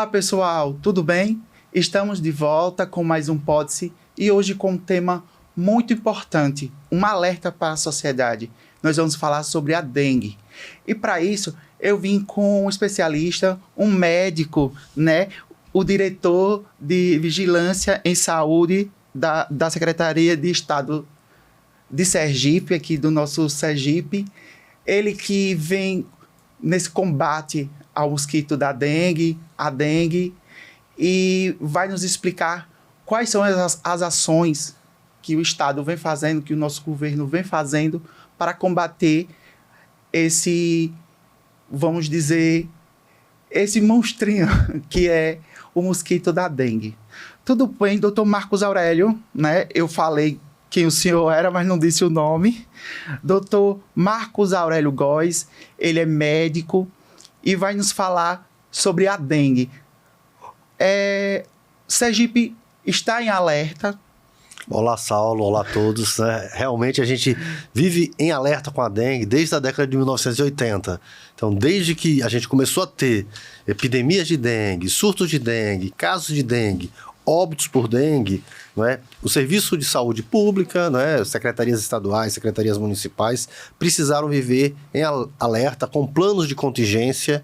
Olá pessoal, tudo bem? Estamos de volta com mais um Pod-se e hoje com um tema muito importante, um alerta para a sociedade. Nós vamos falar sobre a dengue. E para isso eu vim com um especialista, um médico, né? O diretor de Vigilância em Saúde da Secretaria de Estado de Sergipe, aqui do nosso Sergipe. Ele que vem nesse combate ao mosquito da dengue, a dengue, e vai nos explicar quais são as ações que o Estado vem fazendo, que o nosso governo vem fazendo para combater esse, vamos dizer, esse monstrinho que é o mosquito da dengue. Tudo bem, doutor Marcos Aurélio, né? Eu falei quem o senhor era, mas não disse o nome. Doutor Marcos Aurélio Góes, ele é médico e vai nos falar sobre a dengue. Sergipe está em alerta. Olá, Saulo. Olá a todos. Realmente a gente vive em alerta com a dengue desde a década de 1980. Então, desde que a gente começou a ter epidemias de dengue, surtos de dengue, casos de dengue, óbitos por dengue, o Serviço de Saúde Pública, secretarias estaduais, secretarias municipais, precisaram viver em alerta com planos de contingência.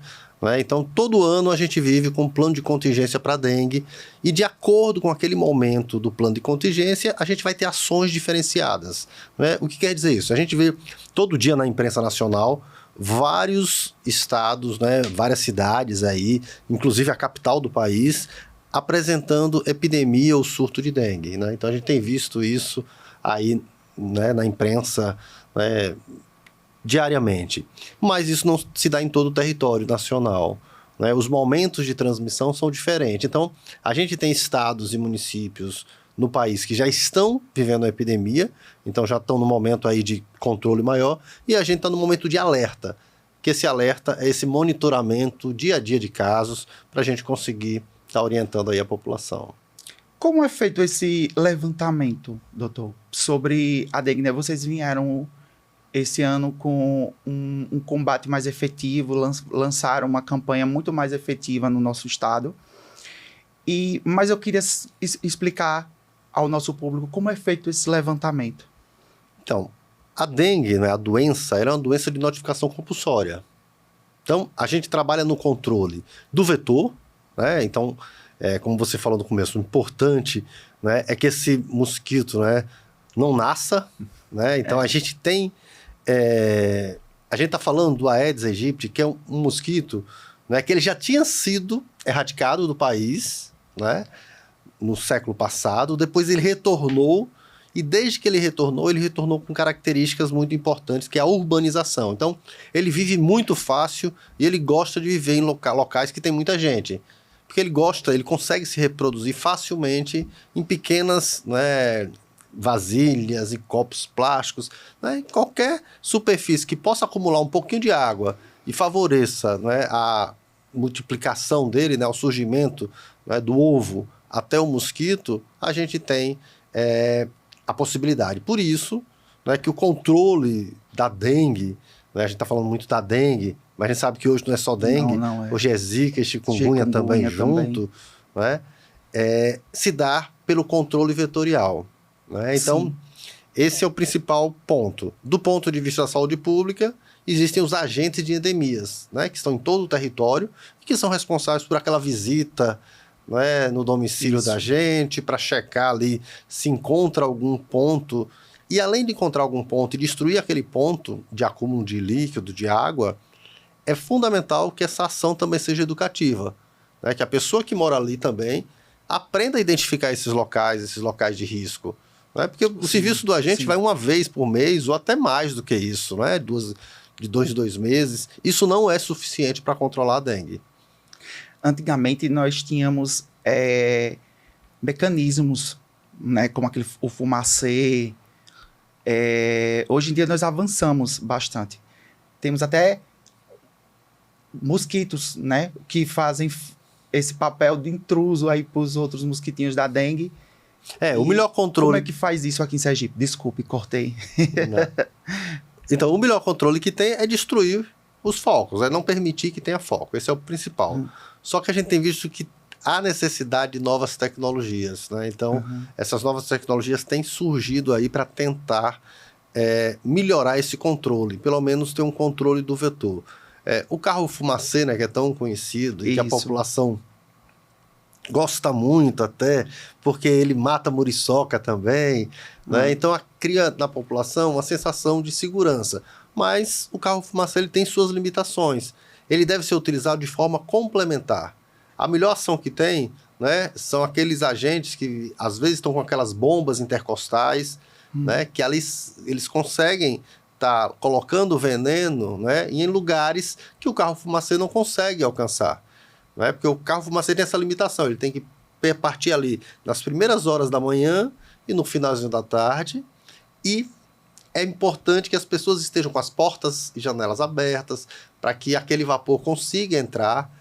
Então, todo ano a gente vive com um plano de contingência para dengue e, de acordo com aquele momento do plano de contingência, a gente vai ter ações diferenciadas. O que quer dizer isso? A gente vê todo dia na imprensa nacional vários estados, várias cidades aí, inclusive a capital do país, apresentando epidemia ou surto de dengue. Então, a gente tem visto isso aí na imprensa diariamente. Mas isso não se dá em todo o território nacional. Os momentos de transmissão são diferentes. Então, a gente tem estados e municípios no país que já estão vivendo a epidemia, então já estão no momento aí de controle maior, e a gente está no momento de alerta, que esse alerta é esse monitoramento dia a dia de casos para a gente conseguir estar orientando aí a população. Como é feito esse levantamento, doutor, sobre a dengue? Vocês vieram esse ano com um combate mais efetivo, lançaram uma campanha muito mais efetiva no nosso estado. Mas eu queria explicar ao nosso público como é feito esse levantamento. Então, a dengue, a doença, ela é uma doença de notificação compulsória. Então, a gente trabalha no controle do vetor, Então, como você falou no começo, o importante é que esse mosquito não nasça, Então, a gente tem... a gente está falando do Aedes aegypti, que é um mosquito que ele já tinha sido erradicado do país no século passado, depois ele retornou, e desde que ele retornou com características muito importantes, que é a urbanização. Então, ele vive muito fácil e ele gosta de viver em locais que tem muita gente. Porque ele consegue se reproduzir facilmente em pequenas vasilhas e copos plásticos, em qualquer superfície que possa acumular um pouquinho de água e favoreça a multiplicação dele, o surgimento do ovo até o mosquito, a gente tem a possibilidade. Por isso que o controle da dengue, a gente está falando muito da dengue, mas a gente sabe que hoje não é só dengue, hoje é zika e chikungunya também junto, se dá pelo controle vetorial. Então, sim, esse é o principal ponto. Do ponto de vista da saúde pública, existem os agentes de endemias, que estão em todo o território e que são responsáveis por aquela visita no domicílio da gente, para checar ali se encontra algum ponto. E além de encontrar algum ponto e destruir aquele ponto de acúmulo de líquido, de água, é fundamental que essa ação também seja educativa. Que a pessoa que mora ali também aprenda a identificar esses locais de risco. Porque o serviço do agente vai uma vez por mês ou até mais do que isso, de 2 em 2 meses. Isso não é suficiente para controlar a dengue. Antigamente nós tínhamos mecanismos, como o fumacê. Hoje em dia nós avançamos bastante. Temos até mosquitos, que fazem esse papel de intruso aí para os outros mosquitinhos da dengue. O melhor controle... Como é que faz isso aqui em Sergipe? Desculpe, cortei. Então, o melhor controle que tem é destruir os focos, é não permitir que tenha foco, esse é o principal. Só que a gente tem visto que há necessidade de novas tecnologias, né? Então, essas novas tecnologias têm surgido aí para tentar melhorar esse controle, pelo menos ter um controle do vetor. O carro fumacê, né, que é tão conhecido e que a população gosta muito até, porque ele mata muriçoca também, né? Então cria na população uma sensação de segurança. Mas o carro fumacê ele tem suas limitações. Ele deve ser utilizado de forma complementar. A melhor ação que tem, né, são aqueles agentes que às vezes estão com aquelas bombas intercostais, né, que eles conseguem estar colocando veneno, né, em lugares que o carro fumacê não consegue alcançar. Né? Porque o carro fumacê tem essa limitação, ele tem que partir ali nas primeiras horas da manhã e no finalzinho da tarde, e é importante que as pessoas estejam com as portas e janelas abertas para que aquele vapor consiga entrar.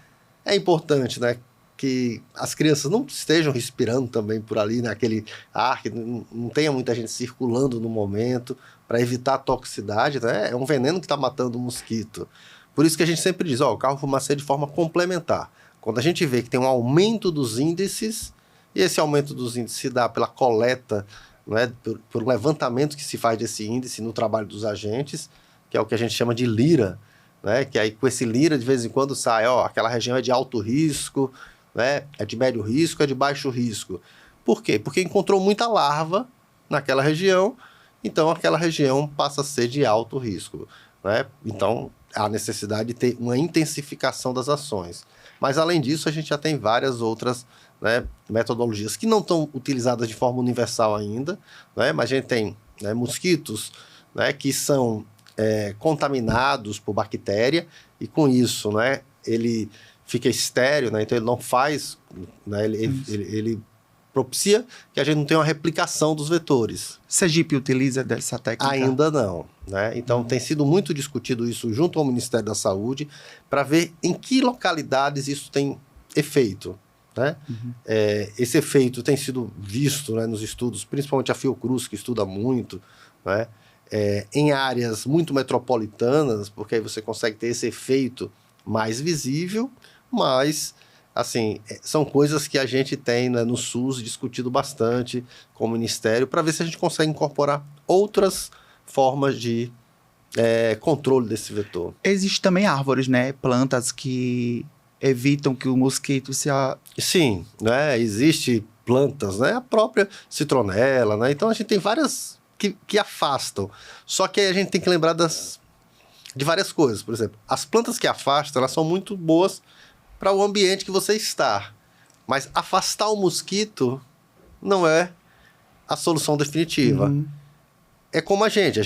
É importante, né, que as crianças não estejam respirando também por ali, naquele ar, que não tenha muita gente circulando no momento, para evitar a toxicidade, né? É um veneno que está matando o mosquito. Por isso que a gente sempre diz, o carro fumacê de forma complementar. Quando a gente vê que tem um aumento dos índices, e esse aumento dos índices se dá pela coleta, né, por levantamento que se faz desse índice no trabalho dos agentes, que é o que a gente chama de lira, né, que aí com esse lira de vez em quando sai, aquela região é de alto risco, né, é de médio risco, é de baixo risco. Por quê? Porque encontrou muita larva naquela região, então aquela região passa a ser de alto risco, né? Então há necessidade de ter uma intensificação das ações. Mas, além disso, a gente já tem várias outras, né, metodologias que não estão utilizadas de forma universal ainda, né, mas a gente tem, né, mosquitos, né, que são contaminados por bactéria e, com isso, né, ele fica estéril, né, então ele não faz, né, ele propicia que a gente não tenha uma replicação dos vetores. Sergipe utiliza dessa técnica? Ainda não, né? Então tem sido muito discutido isso junto ao Ministério da Saúde para ver em que localidades isso tem efeito, né? Esse efeito tem sido visto, né, nos estudos, principalmente a Fiocruz, que estuda muito, né? Em áreas muito metropolitanas, porque aí você consegue ter esse efeito mais visível, mas assim, são coisas que a gente tem, né, no SUS discutido bastante com o Ministério para ver se a gente consegue incorporar outras formas de controle desse vetor. Existem também árvores, né, plantas que evitam que o mosquito se... Sim, né, existe plantas, né, a própria citronela, né, então a gente tem várias que afastam, só que aí a gente tem que lembrar de várias coisas. Por exemplo, as plantas que afastam, elas são muito boas para o ambiente que você está. Mas afastar o mosquito não é a solução definitiva. É como a gente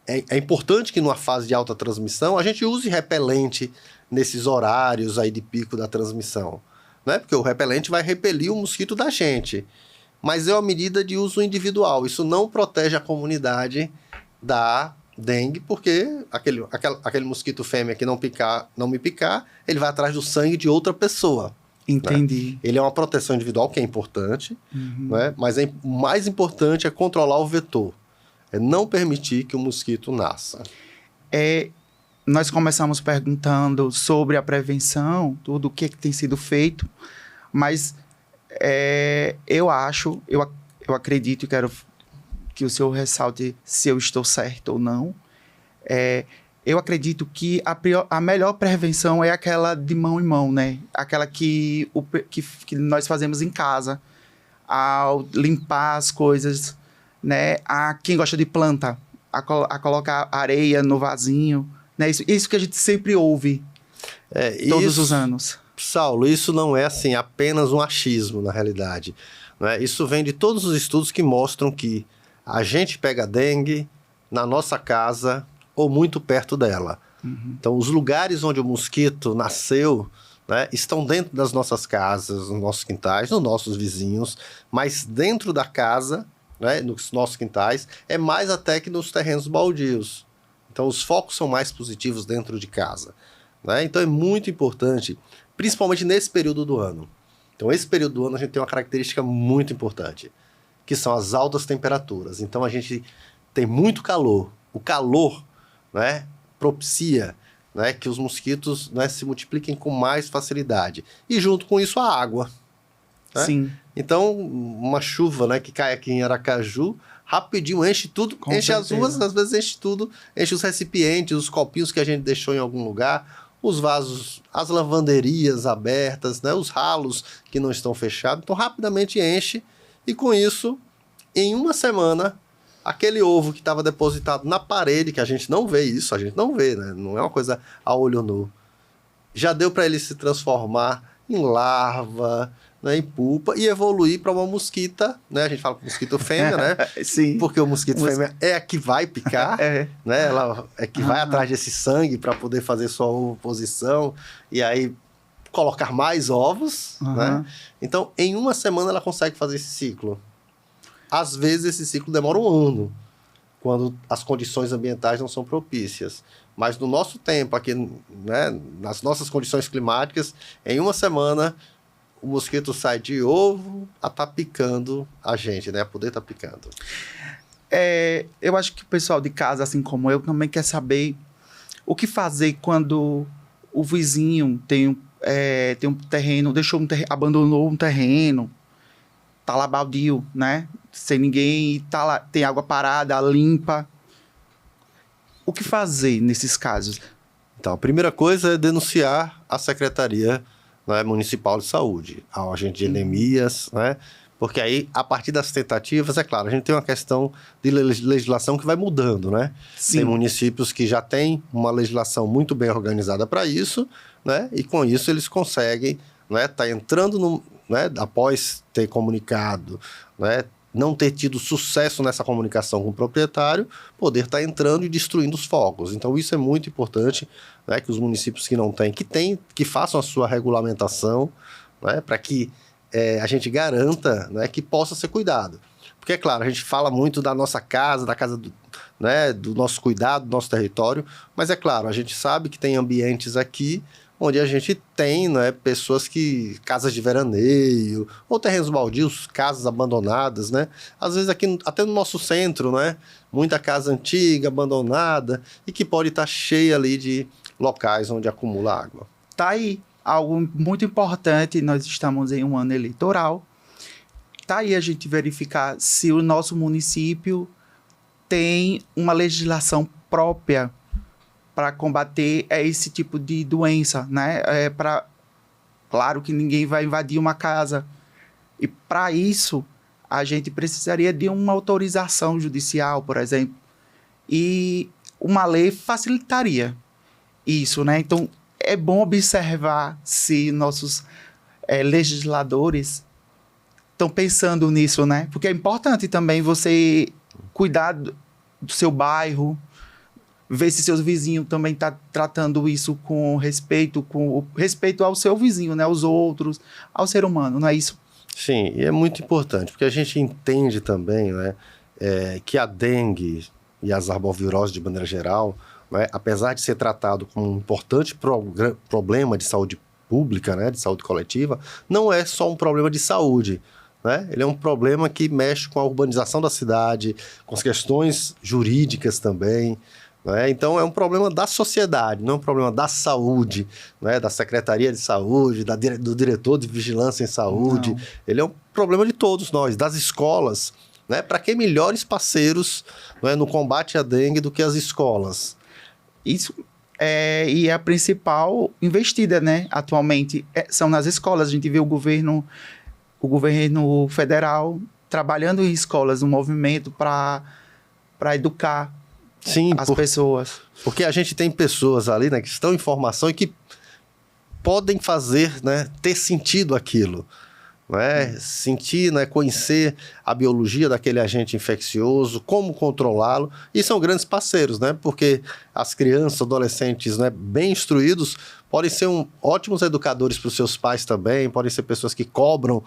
é importante que numa fase de alta transmissão a gente use repelente nesses horários aí de pico da transmissão, né? Porque o repelente vai repelir o mosquito da gente. Mas é uma medida de uso individual. Isso não protege a comunidade da dengue, porque aquele mosquito fêmea que não me picar, ele vai atrás do sangue de outra pessoa. Entendi. Né? Ele é uma proteção individual que é importante, né? Mas o mais importante é controlar o vetor. É não permitir que o mosquito nasça. Nós começamos perguntando sobre a prevenção, tudo o que tem sido feito, mas eu acredito e quero que o senhor ressalte se eu estou certo ou não. Eu acredito que a melhor prevenção é aquela de mão em mão, né? Aquela que nós fazemos em casa, ao limpar as coisas, né? A quem gosta de planta, a colocar areia no vasinho, né? Isso que a gente sempre ouve todos os anos. Saulo, isso não é assim apenas um achismo, na realidade, né? Isso vem de todos os estudos que mostram que a gente pega dengue na nossa casa ou muito perto dela. Então, os lugares onde o mosquito nasceu, né, estão dentro das nossas casas, nos nossos quintais, nos nossos vizinhos, mas dentro da casa, né, nos nossos quintais, é mais até que nos terrenos baldios. Então, os focos são mais positivos dentro de casa, né? Então, é muito importante, principalmente nesse período do ano. Então, esse período do ano a gente tem uma característica muito importante, que são as altas temperaturas. Então, a gente tem muito calor. O calor, né, propicia né, que os mosquitos, né, se multipliquem com mais facilidade. E junto com isso a água. Né? Sim. Então, uma chuva, né, que cai aqui em Aracaju, rapidinho enche tudo, Com enche as certeza. ruas, às vezes enche tudo, enche os recipientes, os copinhos que a gente deixou em algum lugar, os vasos, as lavanderias abertas, né, os ralos que não estão fechados. Então, rapidamente enche e com isso, em uma semana, aquele ovo que estava depositado na parede, que a gente não vê isso, a gente não vê, né, não é uma coisa a olho nu, já deu para ele se transformar em larva, né, em pupa e evoluir para uma mosquita, né? A gente fala mosquito fêmea, né? Sim. Porque o mosquito fêmea é a que vai picar, É. né? Ela é que vai atrás desse sangue para poder fazer sua ovoposição e aí colocar mais ovos, né? Então, em uma semana ela consegue fazer esse ciclo. Às vezes esse ciclo demora um ano, quando as condições ambientais não são propícias. Mas no nosso tempo aqui, né, nas nossas condições climáticas, em uma semana o mosquito sai de ovo a estar picando a gente, né? A poder estar picando. Eu acho que o pessoal de casa, assim como eu, também quer saber o que fazer quando o vizinho tem um terreno, abandonou um terreno, tá lá baldio, né? Sem ninguém, tá lá, tem água parada, limpa. O que fazer nesses casos? Então, a primeira coisa é denunciar a Secretaria, né, Municipal de Saúde, ao agente de endemias, né? Porque aí, a partir das tentativas, é claro, a gente tem uma questão de legislação que vai mudando, né? Sim. Tem municípios que já têm uma legislação muito bem organizada para isso, né? E com isso eles conseguem, né, tá entrando no, né, após ter comunicado, né, não ter tido sucesso nessa comunicação com o proprietário, poder estar entrando e destruindo os focos. Então, isso é muito importante, né, que os municípios que não têm, que façam a sua regulamentação, né, para que a gente garanta, né, que possa ser cuidado. Porque, é claro, a gente fala muito da nossa casa, da casa né, do nosso cuidado, do nosso território, mas, é claro, a gente sabe que tem ambientes aqui onde a gente tem, né, pessoas casas de veraneio, ou terrenos baldios, casas abandonadas, né? Às vezes aqui, até no nosso centro, né? Muita casa antiga, abandonada, e que pode estar cheia ali de locais onde acumula água. Tá aí algo muito importante, nós estamos em um ano eleitoral. Tá aí a gente verificar se o nosso município tem uma legislação própria para combater esse tipo de doença, né? Claro que ninguém vai invadir uma casa. E para isso, a gente precisaria de uma autorização judicial, por exemplo. E uma lei facilitaria isso, né? Então, é bom observar se nossos legisladores estão pensando nisso, né? Porque é importante também você cuidar do seu bairro, ver se seus vizinhos também estão tratando isso com respeito ao seu vizinho, né? Aos outros, ao ser humano, não é isso? Sim, e é muito importante, porque a gente entende também, né, que a dengue e as arboviroses de maneira geral, né, apesar de ser tratado como um importante problema de saúde pública, né, de saúde coletiva, não é só um problema de saúde, né? Ele é um problema que mexe com a urbanização da cidade, com as questões jurídicas também, né? Então é um problema da sociedade, não é um problema da saúde, né? Da Secretaria de Saúde, do diretor de vigilância em saúde. Não. Ele é um problema de todos nós, das escolas, né? Para que melhores parceiros, né, no combate à dengue do que as escolas? Isso e a principal investida, né, atualmente são nas escolas. A gente vê o governo federal trabalhando em escolas, um movimento para educar. Sim, as pessoas. Porque a gente tem pessoas ali, né, que estão em formação e que podem fazer, né, ter sentido aquilo. Né? Sentir, né, conhecer a biologia daquele agente infeccioso, como controlá-lo. E são grandes parceiros, né? Porque as crianças, adolescentes, né, bem instruídos podem ser ótimos educadores para os seus pais também, podem ser pessoas que cobram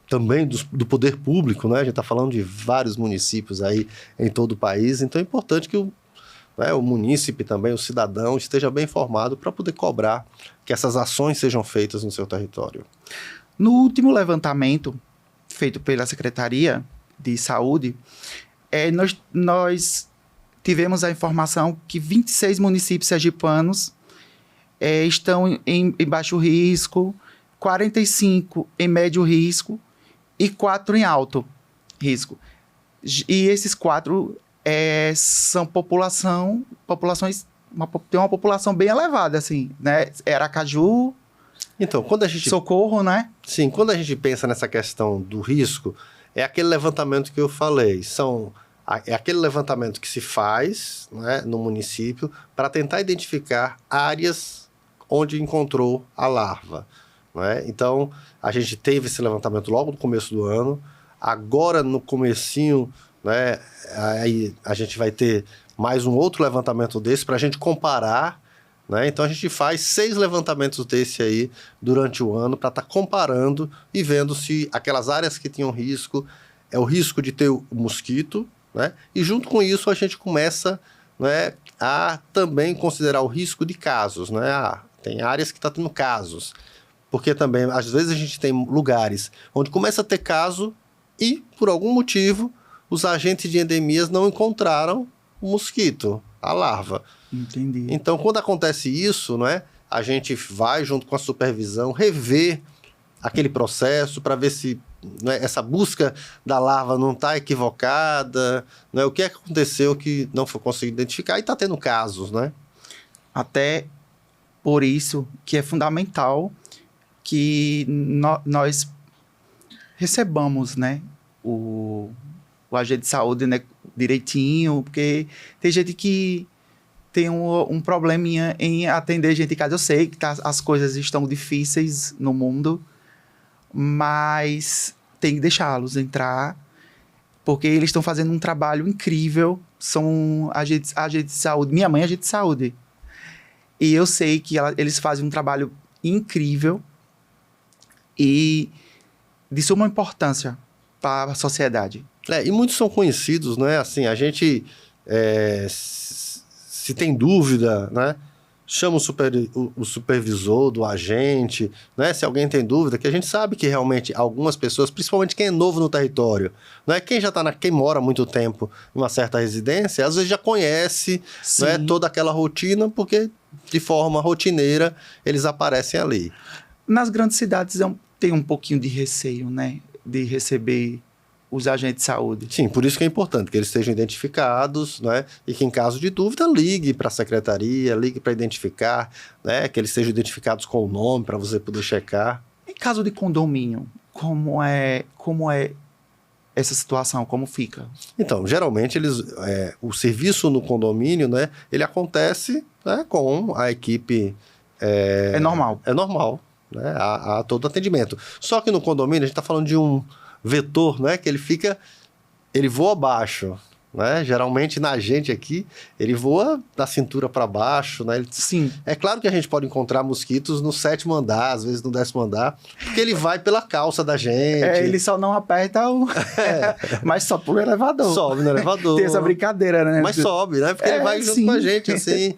também do poder público, né? A gente está falando de vários municípios aí em todo o país, então é importante que o munícipe também, o cidadão, esteja bem informado para poder cobrar que essas ações sejam feitas no seu território. No último levantamento feito pela Secretaria de Saúde, nós tivemos a informação que 26 municípios sergipanos estão em baixo risco, 45 em médio risco e 4 em alto risco. E esses 4 são populações, tem uma população bem elevada, assim, né? Aracaju, Então, quando a gente... Socorro, né? Sim, quando a gente pensa nessa questão do risco, é aquele levantamento que eu falei. É aquele levantamento que se faz, né, no município para tentar identificar áreas onde encontrou a larva. Né? Então, a gente teve esse levantamento logo no começo do ano. Agora, no comecinho, né, aí a gente vai ter mais um outro levantamento desse para a gente comparar. Né? Então, a gente faz 6 levantamentos desse aí durante o ano para estar comparando e vendo se aquelas áreas que tinham risco, é o risco de ter o mosquito, né? E junto com isso a gente começa, né, a também considerar o risco de casos. Né? Tem áreas que estão tendo casos, porque também às vezes a gente tem lugares onde começa a ter caso e, por algum motivo, os agentes de endemias não encontraram o mosquito, a larva. Entendi. Então, quando acontece isso, né, a gente vai, junto com a supervisão, rever aquele processo para ver se, né, essa busca da larva não está equivocada, né, o que aconteceu que não foi conseguido identificar e está tendo casos, né? Até por isso que é fundamental que nós recebamos, né, o agente de saúde, né, direitinho, porque tem gente que tem um probleminha em atender gente em casa. Eu sei que as coisas estão difíceis no mundo, mas tem que deixá-los entrar, porque eles estão fazendo um trabalho incrível. São agentes de saúde. Minha mãe é agente de saúde. E eu sei que eles fazem um trabalho incrível e de suma importância para a sociedade. E muitos são conhecidos, né? Assim, a gente, se tem dúvida, né, chama o supervisor do agente, né? Se alguém tem dúvida, que a gente sabe que realmente algumas pessoas, principalmente quem é novo no território, né, quem já tá quem mora há muito tempo em uma certa residência, às vezes já conhece, né, toda aquela rotina, porque de forma rotineira eles aparecem ali. Nas grandes cidades tem um pouquinho de receio, né, de receber os agentes de saúde. Sim, por isso que é importante que eles estejam identificados, né? E que em caso de dúvida ligue para a secretaria, ligue para identificar, né? Que eles sejam identificados com o nome para você poder checar. Em caso de condomínio, como é essa situação, como fica? Então, geralmente o serviço no condomínio, né? Ele acontece, né, com a equipe. É normal. É normal, né? Há todo atendimento. Só que no condomínio a gente está falando de um vetor, né, que ele voa abaixo, né? Geralmente na gente aqui, ele voa da cintura para baixo, né? Sim. É claro que a gente pode encontrar mosquitos no 7º andar, às vezes no 10º andar, porque ele vai pela calça da gente. Ele só não aperta mas só pro elevador. Sobe no elevador. Tem essa brincadeira, né? Mas sobe, né? Porque ele vai junto com a gente, assim.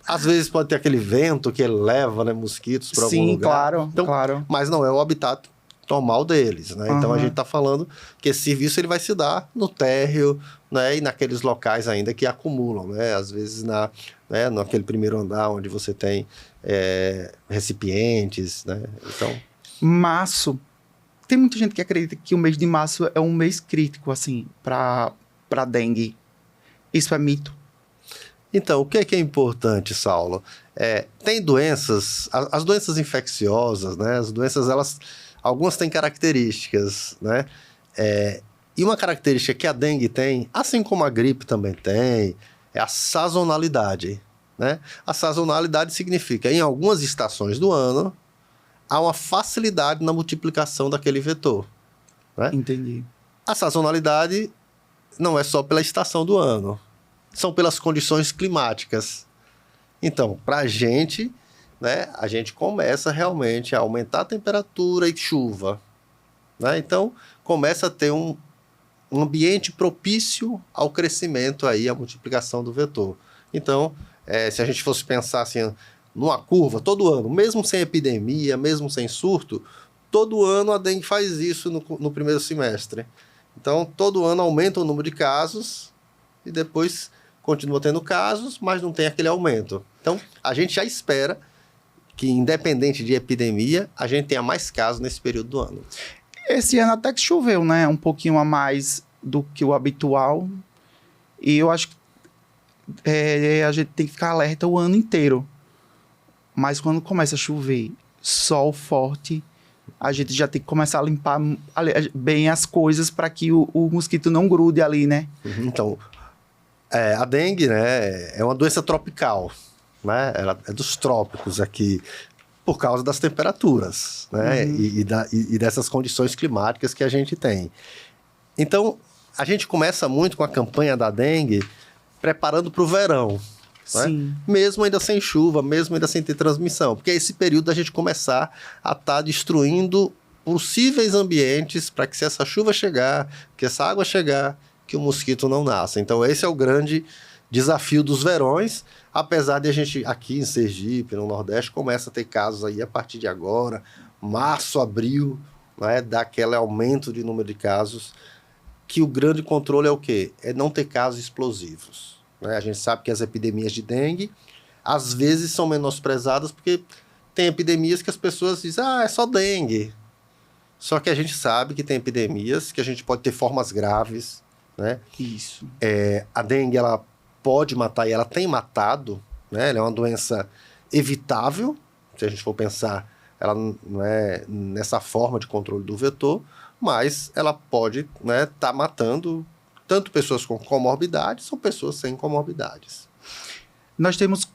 Às vezes pode ter aquele vento que ele leva, né, mosquitos para algum lugar. Sim, claro. Mas não é o habitat normal deles, né? Então a gente está falando que esse serviço ele vai se dar no térreo, né? E naqueles locais ainda que acumulam, né? Às vezes naquele primeiro andar onde você tem recipientes, né? Então... Março. Tem muita gente que acredita que o mês de março é um mês crítico, assim, para dengue. Isso é mito? Então, o que é importante, Saulo? Tem doenças, as doenças infecciosas, né? As doenças, algumas têm características, né? E uma característica que a dengue tem, assim como a gripe também tem, é a sazonalidade, né? A sazonalidade significa, em algumas estações do ano, há uma facilidade na multiplicação daquele vetor, né? Entendi. A sazonalidade não é só pela estação do ano, são pelas condições climáticas. Então, para a gente, né, a gente começa realmente a aumentar a temperatura e chuva, né? Então, começa a ter um ambiente propício ao crescimento, aí, à multiplicação do vetor. Então, se a gente fosse pensar assim, numa curva, todo ano, mesmo sem epidemia, mesmo sem surto, todo ano a dengue faz isso no primeiro semestre. Então, todo ano aumenta o número de casos e depois continua tendo casos, mas não tem aquele aumento. Então, a gente já espera que, independente de epidemia, a gente tenha mais casos nesse período do ano. Esse ano até que choveu, né? Um pouquinho a mais do que o habitual. E eu acho que a gente tem que ficar alerta o ano inteiro. Mas quando começa a chover, sol forte, a gente já tem que começar a limpar bem as coisas para que o mosquito não grude ali, né? Então, a dengue, né, é uma doença tropical, né? Ela é dos trópicos aqui, por causa das temperaturas, né? E dessas condições climáticas que a gente tem. Então, a gente começa muito com a campanha da dengue preparando para o verão. Sim. Né? Mesmo ainda sem chuva, mesmo ainda sem ter transmissão. Porque é esse período da gente começar a estar destruindo possíveis ambientes para que, se essa chuva chegar, que essa água chegar, que o mosquito não nasça. Então, esse é o grande desafio dos verões, apesar de a gente, aqui em Sergipe, no Nordeste, começa a ter casos aí a partir de agora, março, abril, né, dá aquele aumento de número de casos, que o grande controle é o quê? É não ter casos explosivos. Né? A gente sabe que as epidemias de dengue, às vezes, são menosprezadas, porque tem epidemias que as pessoas dizem, é só dengue. Só que a gente sabe que tem epidemias que a gente pode ter formas graves, né? Isso. A dengue, ela pode matar, e ela tem matado, né? Ela é uma doença evitável, se a gente for pensar, ela não é nessa forma de controle do vetor, mas ela pode, né, tá matando tanto pessoas com comorbidades ou pessoas sem comorbidades. Nós temos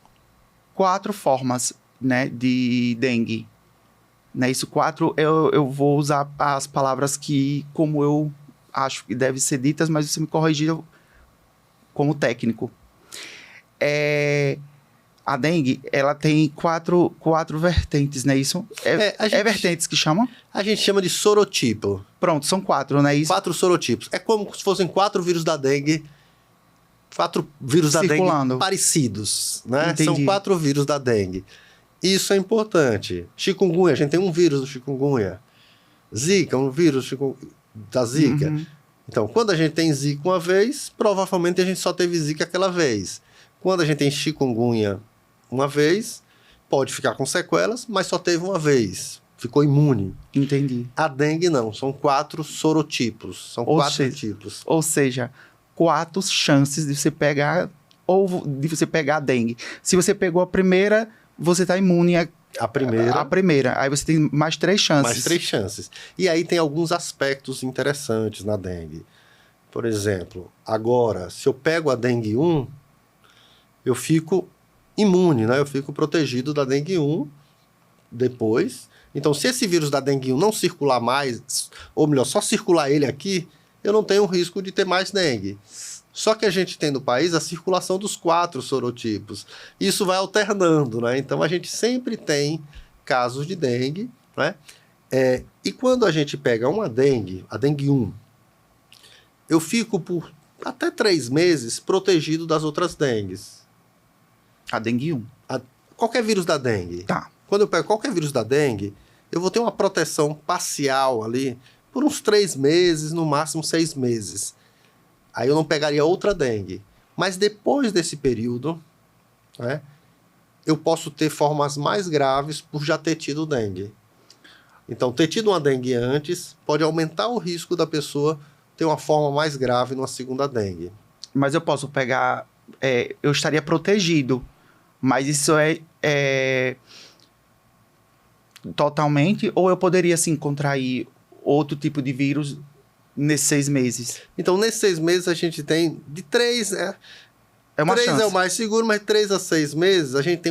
4 formas, né, de dengue. Né, isso 4, eu vou usar as palavras que, como eu acho que devem ser ditas, mas você me corrigiu como técnico. A dengue, ela tem quatro vertentes, não é isso? Vertentes que chamam? A gente chama de sorotipo. Pronto, são 4, não é isso? 4 sorotipos. É como se fossem 4 vírus da dengue, 4 vírus circulando. Da dengue parecidos, né? Entendi. São 4 vírus da dengue. Isso é importante. Chikungunya, a gente tem um vírus do chikungunya. Zika, um vírus da Zika. Uhum. Então, quando a gente tem Zika uma vez, provavelmente a gente só teve Zika aquela vez. Quando a gente tem chikungunya uma vez, pode ficar com sequelas, mas só teve uma vez. Ficou imune. Entendi. A dengue não, são 4 sorotipos. São 4 tipos. Ou seja, 4 chances de você pegar a dengue. Se você pegou a primeira, você está imune a primeira. Aí você tem mais 3 chances. Mais 3 chances. E aí tem alguns aspectos interessantes na dengue. Por exemplo, agora, se eu pego a dengue 1, eu fico imune, né? Eu fico protegido da dengue 1 depois. Então, se esse vírus da dengue 1 não circular mais, ou melhor, só circular ele aqui, eu não tenho risco de ter mais dengue. Só que a gente tem no país a circulação dos 4 sorotipos. Isso vai alternando, né? Então, a gente sempre tem casos de dengue, né? E quando a gente pega uma dengue, a dengue 1, eu fico por até 3 meses protegido das outras dengues. A dengue 1. Qualquer vírus da dengue. Tá. Quando eu pego qualquer vírus da dengue, eu vou ter uma proteção parcial ali por uns 3 meses, no máximo 6 meses. Aí eu não pegaria outra dengue. Mas depois desse período, né, eu posso ter formas mais graves por já ter tido dengue. Então, ter tido uma dengue antes pode aumentar o risco da pessoa ter uma forma mais grave numa segunda dengue. Mas eu posso pegar... eu estaria protegido. Mas isso é totalmente... Ou eu poderia, sim, contrair outro tipo de vírus nesses 6 meses? Então, nesses 6 meses, a gente tem de 3... É uma 3 chance. é o mais seguro, mas 3 a 6 meses, a gente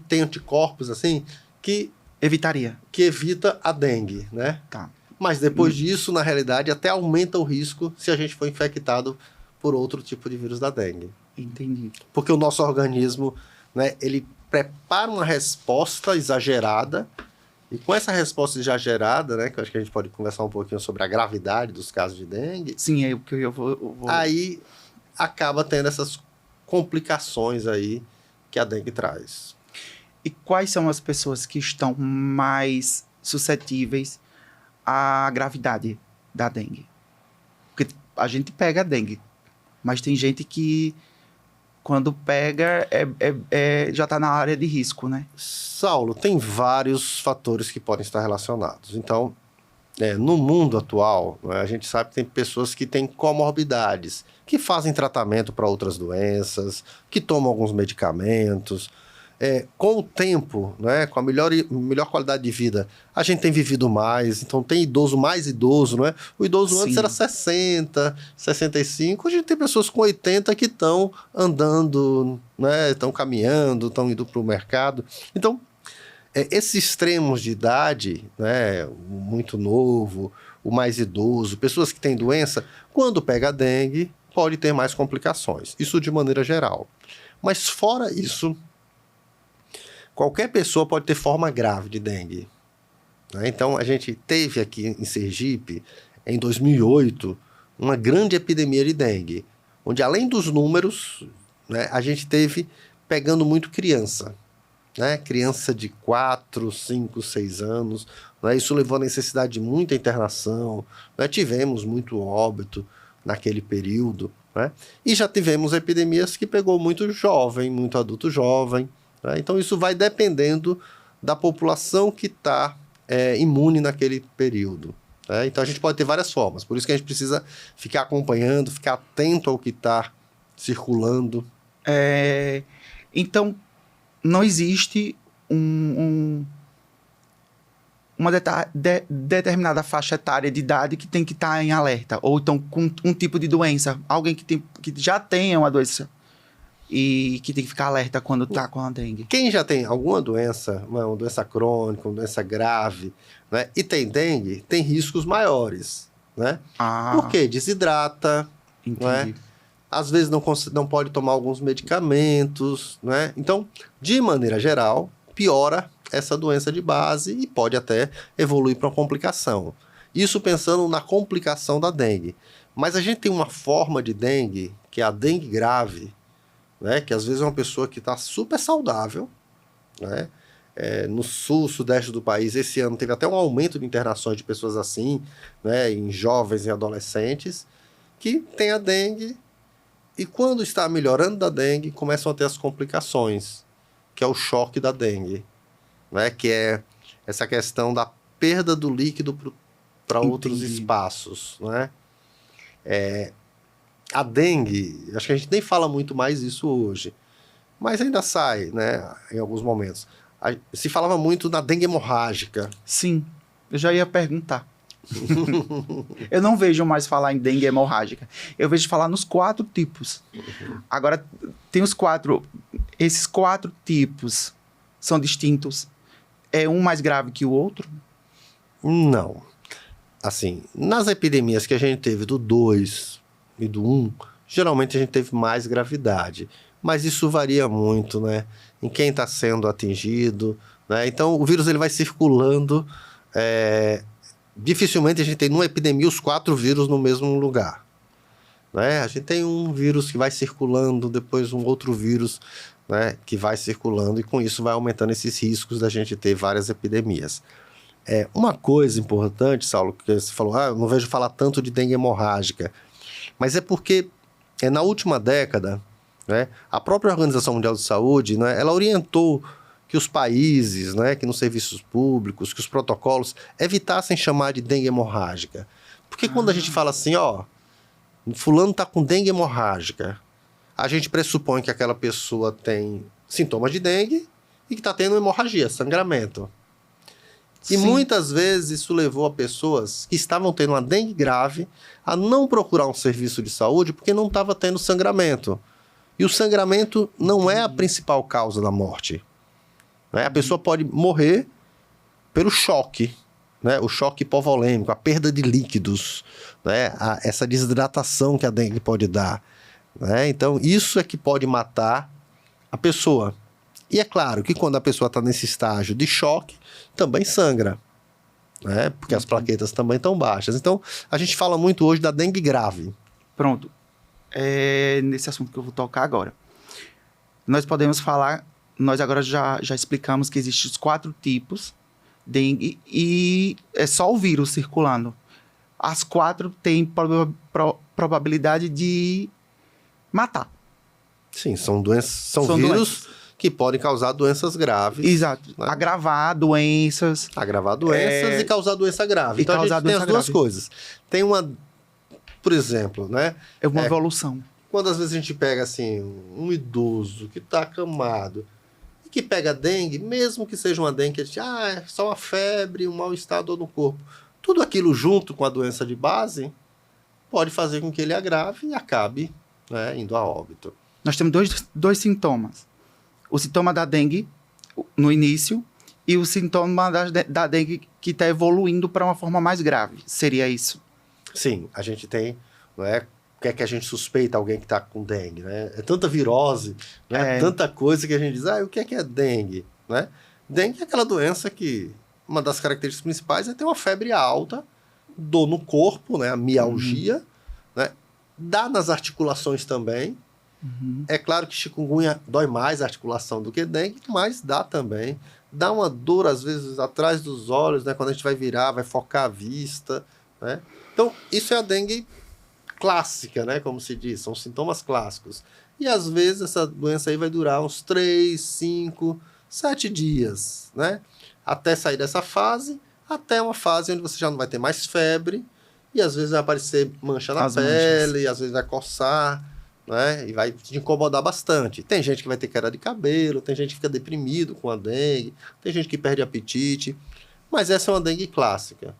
tem anticorpos, assim, que evita a dengue, né? Tá. Mas depois disso, na realidade, até aumenta o risco se a gente for infectado por outro tipo de vírus da dengue. Entendi. Porque o nosso organismo, né, ele prepara uma resposta exagerada, e com essa resposta exagerada, né, que eu acho que a gente pode conversar um pouquinho sobre a gravidade dos casos de dengue. Sim, é o que eu vou... Aí acaba tendo essas complicações aí que a dengue traz. E quais são as pessoas que estão mais suscetíveis à gravidade da dengue? Porque a gente pega a dengue, mas tem gente que Quando pega, já está na área de risco, né? Saulo, tem vários fatores que podem estar relacionados. Então, no mundo atual, né, a gente sabe que tem pessoas que têm comorbidades, que fazem tratamento para outras doenças, que tomam alguns medicamentos. Com o tempo, né, com a melhor qualidade de vida, a gente tem vivido mais, então tem idoso mais idoso, não é? O idoso antes era 60, 65, hoje tem pessoas com 80 que estão andando, né, estão caminhando, estão indo para o mercado. Então, esses extremos de idade, né, o muito novo, o mais idoso, pessoas que têm doença, quando pega a dengue, pode ter mais complicações. Isso de maneira geral. Mas fora isso, qualquer pessoa pode ter forma grave de dengue, né? Então, a gente teve aqui em Sergipe, em 2008, uma grande epidemia de dengue, onde além dos números, né, a gente teve pegando muito criança, né? Criança de 4, 5, 6 anos. Né? Isso levou à necessidade de muita internação. Né? Tivemos muito óbito naquele período. Né? E já tivemos epidemias que pegou muito jovem, muito adulto jovem. Né? Então, isso vai dependendo da população que está imune naquele período. Né? Então, a gente pode ter várias formas. Por isso que a gente precisa ficar acompanhando, ficar atento ao que está circulando. Então, não existe uma determinada faixa etária de idade que tem que estar em alerta. Ou então, com um tipo de doença. Alguém que já tenha uma doença e que tem que ficar alerta quando está com a dengue. Quem já tem alguma doença, uma doença crônica, uma doença grave, né, e tem dengue, tem riscos maiores. Né? Por quê? Desidrata. Entendi. Né? Às vezes não pode tomar alguns medicamentos. Né? Então, de maneira geral, piora essa doença de base e pode até evoluir para uma complicação. Isso pensando na complicação da dengue. Mas a gente tem uma forma de dengue, que é a dengue grave, né? Que às vezes é uma pessoa que está super saudável, né? No sul, sudeste do país, esse ano teve até um aumento de internações de pessoas assim, né? Em jovens e adolescentes, que tem a dengue e quando está melhorando da dengue, começam a ter as complicações, que é o choque da dengue, né? Que é essa questão da perda do líquido para outros espaços, né? A dengue, acho que a gente nem fala muito mais isso hoje, mas ainda sai, né? Em alguns momentos. Se falava muito na dengue hemorrágica. Sim, eu já ia perguntar. Eu não vejo mais falar em dengue hemorrágica. Eu vejo falar nos 4 tipos. Agora, tem esses 4 tipos são distintos. É um mais grave que o outro? Não. Assim, nas epidemias que a gente teve do 2 e do 1, geralmente a gente teve mais gravidade. Mas isso varia muito, né? Em quem está sendo atingido, né? Então, o vírus ele vai circulando. Dificilmente a gente tem numa epidemia os 4 vírus no mesmo lugar. Né? A gente tem um vírus que vai circulando, depois um outro vírus, né, que vai circulando, e com isso vai aumentando esses riscos da gente ter várias epidemias. Uma coisa importante, Saulo, que você falou, eu não vejo falar tanto de dengue hemorrágica, mas é porque na última década, né, a própria Organização Mundial de Saúde, né, ela orientou que os países, né, que nos serviços públicos, que os protocolos evitassem chamar de dengue hemorrágica. Porque quando a gente fala assim, fulano está com dengue hemorrágica, a gente pressupõe que aquela pessoa tem sintomas de dengue e que está tendo hemorragia, sangramento. E muitas vezes isso levou a pessoas que estavam tendo uma dengue grave a não procurar um serviço de saúde porque não estava tendo sangramento. E o sangramento não é a principal causa da morte. Né? A pessoa pode morrer pelo choque, né? O choque hipovolêmico, a perda de líquidos, né? Essa desidratação que a dengue pode dar. Né? Então, isso é que pode matar a pessoa. E é claro que quando a pessoa está nesse estágio de choque, também sangra, né? Porque as plaquetas também estão baixas. Então, a gente fala muito hoje da dengue grave. Pronto. É nesse assunto que eu vou tocar agora. Nós podemos falar, nós agora já explicamos que existem os 4 tipos de dengue e é só o vírus circulando. As 4 têm probabilidade de matar. Sim, são doenças, são vírus que podem causar doenças graves. Exato. Né? Agravar doenças. Agravar doenças e causar doença grave. Então a gente tem as duas coisas. Tem uma, por exemplo, né? É uma evolução. Quando às vezes a gente pega assim, um idoso que está acamado e que pega dengue, mesmo que seja uma dengue, que a gente, é só uma febre, um mal-estar, dor no corpo. Tudo aquilo junto com a doença de base pode fazer com que ele agrave e acabe, né, indo a óbito. Nós temos dois sintomas. O sintoma da dengue no início e o sintoma da dengue que está evoluindo para uma forma mais grave. Seria isso? Sim, a gente tem, não é? O que é que a gente suspeita alguém que está com dengue, né? É tanta virose, né? Tanta coisa que a gente diz, o que é dengue, né? Dengue é aquela doença que uma das características principais é ter uma febre alta, dor no corpo, né? A mialgia, né? Dá nas articulações também. É claro que chikungunya dói mais a articulação do que dengue, mas dá também. Dá uma dor, às vezes, atrás dos olhos, né? Quando a gente vai virar, vai focar a vista, né? Então, isso é a dengue clássica, né? Como se diz, são sintomas clássicos. E, às vezes, essa doença aí vai durar uns 3, 5, 7 dias, né? Até sair dessa fase, até uma fase onde você já não vai ter mais febre, e, às vezes, vai aparecer mancha na pele, às vezes vai coçar, né? E vai te incomodar bastante. Tem gente que vai ter queda de cabelo, tem gente que fica deprimido com a dengue, tem gente que perde apetite, mas essa é uma dengue clássica.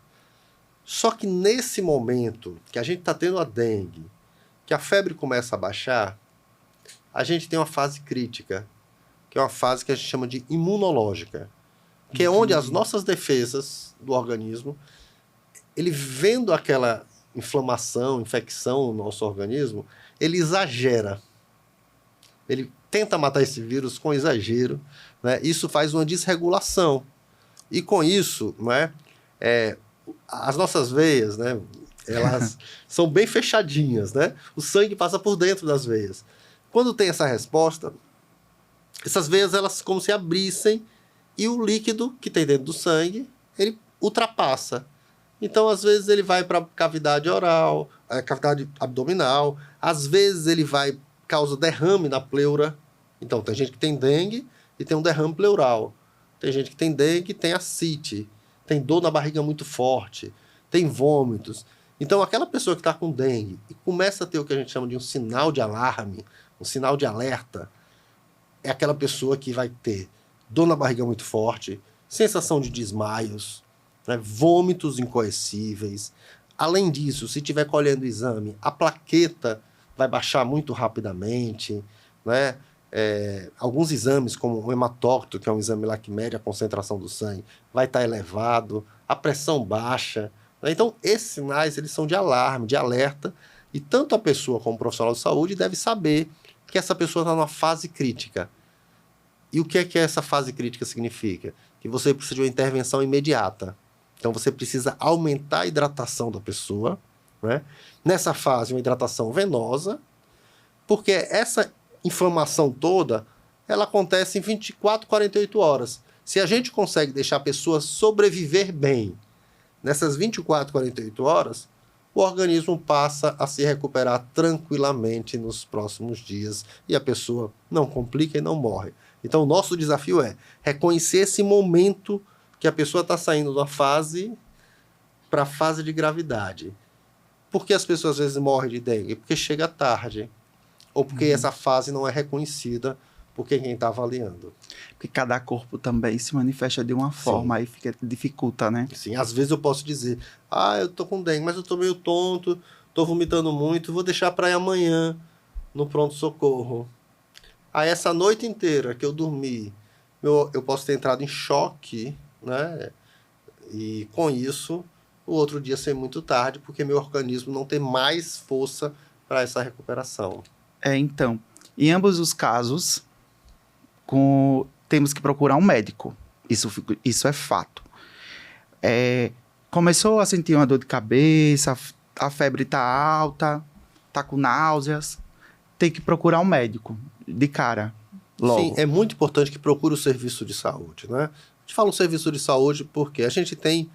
Só que nesse momento que a gente está tendo a dengue, que a febre começa a baixar, a gente tem uma fase crítica, que é uma fase que a gente chama de imunológica, que é onde as nossas defesas do organismo, ele vendo aquela inflamação, infecção no nosso organismo, ele exagera. Ele tenta matar esse vírus com exagero, né? Isso faz uma desregulação. E com isso, né, as nossas veias, né, elas são bem fechadinhas, né? O sangue passa por dentro das veias. Quando tem essa resposta, essas veias, elas como se abrissem e o líquido que tem dentro do sangue, ele ultrapassa. Então, às vezes, ele vai para a cavidade oral, a cavidade abdominal, às vezes ele causa derrame na pleura. Então, tem gente que tem dengue e tem um derrame pleural. Tem gente que tem dengue e tem ascite. Tem dor na barriga muito forte, tem vômitos. Então, aquela pessoa que está com dengue e começa a ter o que a gente chama de um sinal de alarme, um sinal de alerta, é aquela pessoa que vai ter dor na barriga muito forte, sensação de desmaios, né, vômitos incoercíveis. Além disso, se estiver colhendo o exame, a plaqueta vai baixar muito rapidamente, né? Alguns exames, como o hematócrito, que é um exame lá que mede a concentração do sangue, vai estar elevado, a pressão baixa, né? Então, esses sinais, eles são de alarme, de alerta, e tanto a pessoa como o profissional de saúde deve saber que essa pessoa está numa fase crítica. E o que é que essa fase crítica significa? Que você precisa de uma intervenção imediata. Então, você precisa aumentar a hidratação da pessoa, né? Nessa fase, uma hidratação venosa, porque essa inflamação toda, ela acontece em 24, 48 horas. Se a gente consegue deixar a pessoa sobreviver bem nessas 24, 48 horas, o organismo passa a se recuperar tranquilamente nos próximos dias e a pessoa não complica e não morre. Então, o nosso desafio é reconhecer esse momento que a pessoa está saindo da fase para a fase de gravidade. Por que as pessoas às vezes morrem de dengue? Porque chega tarde. Ou porque essa fase não é reconhecida por quem está avaliando. Porque cada corpo também se manifesta de uma forma, aí dificulta, né? Sim, às vezes eu posso dizer, eu tô com dengue, mas eu tô meio tonto, tô vomitando muito, vou deixar para ir amanhã no pronto-socorro. Aí essa noite inteira que eu dormi, eu posso ter entrado em choque, né? E com isso, o outro dia ser muito tarde, porque meu organismo não tem mais força para essa recuperação. Então, em ambos os casos, temos que procurar um médico. Isso é fato. Começou a sentir uma dor de cabeça, a febre está alta, está com náuseas, tem que procurar um médico de cara, logo. Sim, é muito importante que procure o serviço de saúde, né? A gente fala o serviço de saúde porque a gente tem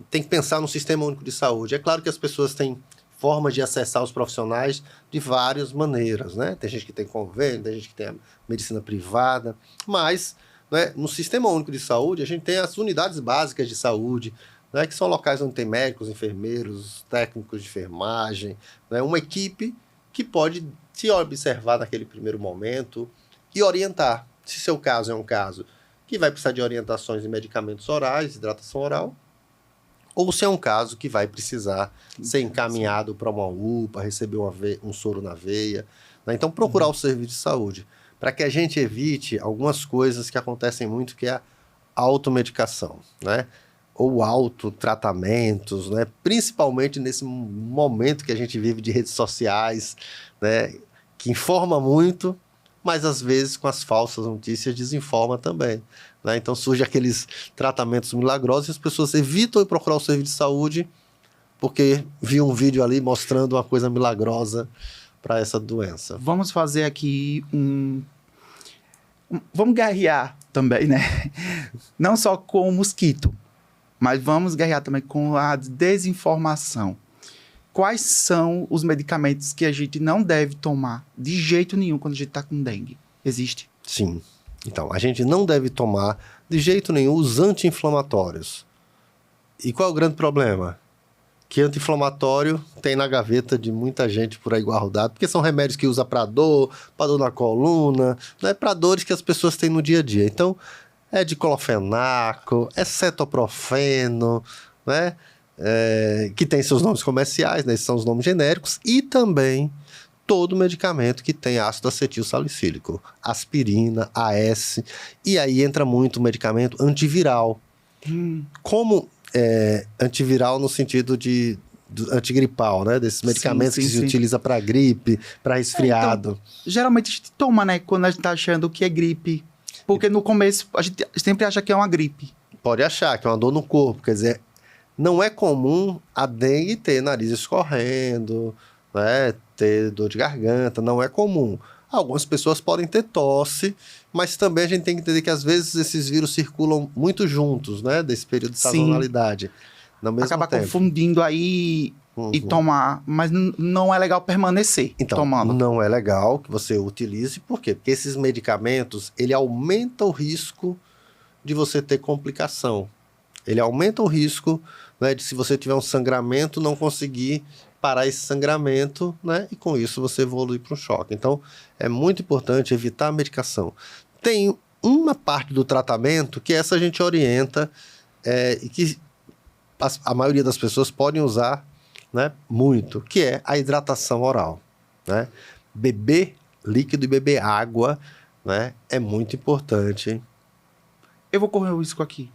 que pensar no Sistema Único de Saúde. É claro que as pessoas têm formas de acessar os profissionais de várias maneiras, né? Tem gente que tem convênio, tem gente que tem a medicina privada, mas, né, no Sistema Único de Saúde a gente tem as unidades básicas de saúde, né, que são locais onde tem médicos, enfermeiros, técnicos de enfermagem, né, uma equipe que pode te observar naquele primeiro momento e orientar. Se seu caso é um caso que vai precisar de orientações em medicamentos orais, hidratação oral, ou se é um caso que vai precisar ser encaminhado para uma UPA, receber um soro na veia, né? Então, procurar o serviço de saúde, para que a gente evite algumas coisas que acontecem muito, que é a automedicação, né? Ou autotratamentos, né? Principalmente nesse momento que a gente vive de redes sociais, né? Que informa muito, mas às vezes com as falsas notícias desinforma também, né? Então surgem aqueles tratamentos milagrosos e as pessoas evitam ir procurar o serviço de saúde porque viu um vídeo ali mostrando uma coisa milagrosa para essa doença. Vamos fazer aqui vamos guerrear também, né? Não só com o mosquito, mas vamos guerrear também com a desinformação. Quais são os medicamentos que a gente não deve tomar de jeito nenhum quando a gente está com dengue? Existe? Sim. Então, a gente não deve tomar de jeito nenhum os anti-inflamatórios. E qual é o grande problema? Que anti-inflamatório tem na gaveta de muita gente por aí guardado, porque são remédios que usa para dor na coluna, né? Para dores que as pessoas têm no dia a dia. Então, é diclofenaco, é cetoprofeno, né? Que tem seus nomes comerciais, né? Esses são os nomes genéricos, e também todo medicamento que tem ácido acetil salicílico, aspirina, AS, e aí entra muito o medicamento antiviral. Como antiviral no sentido de antigripal, né? Desses medicamentos que se utiliza para gripe, para resfriado. Então, geralmente a gente toma, né? Quando a gente tá achando que é gripe, porque no começo a gente sempre acha que é uma gripe. Pode achar que é uma dor no corpo, quer dizer, não é comum a dengue ter nariz escorrendo, né, ter dor de garganta, não é comum. Algumas pessoas podem ter tosse, mas também a gente tem que entender que às vezes esses vírus circulam muito juntos, né, desse período de sazonalidade. No mesmo Acaba tempo. Confundindo aí e tomar, mas não é legal permanecer tomando. Não é legal que você utilize, por quê? Porque esses medicamentos, ele aumenta o risco de você ter complicação. Ele aumenta o risco, né, de se você tiver um sangramento, não conseguir parar esse sangramento, né, e com isso você evolui para um choque. Então, é muito importante evitar a medicação. Tem uma parte do tratamento que essa a gente orienta e que a maioria das pessoas podem usar, né, muito, que é a hidratação oral, né? Beber líquido e beber água, né, é muito importante. Eu vou correr o risco aqui,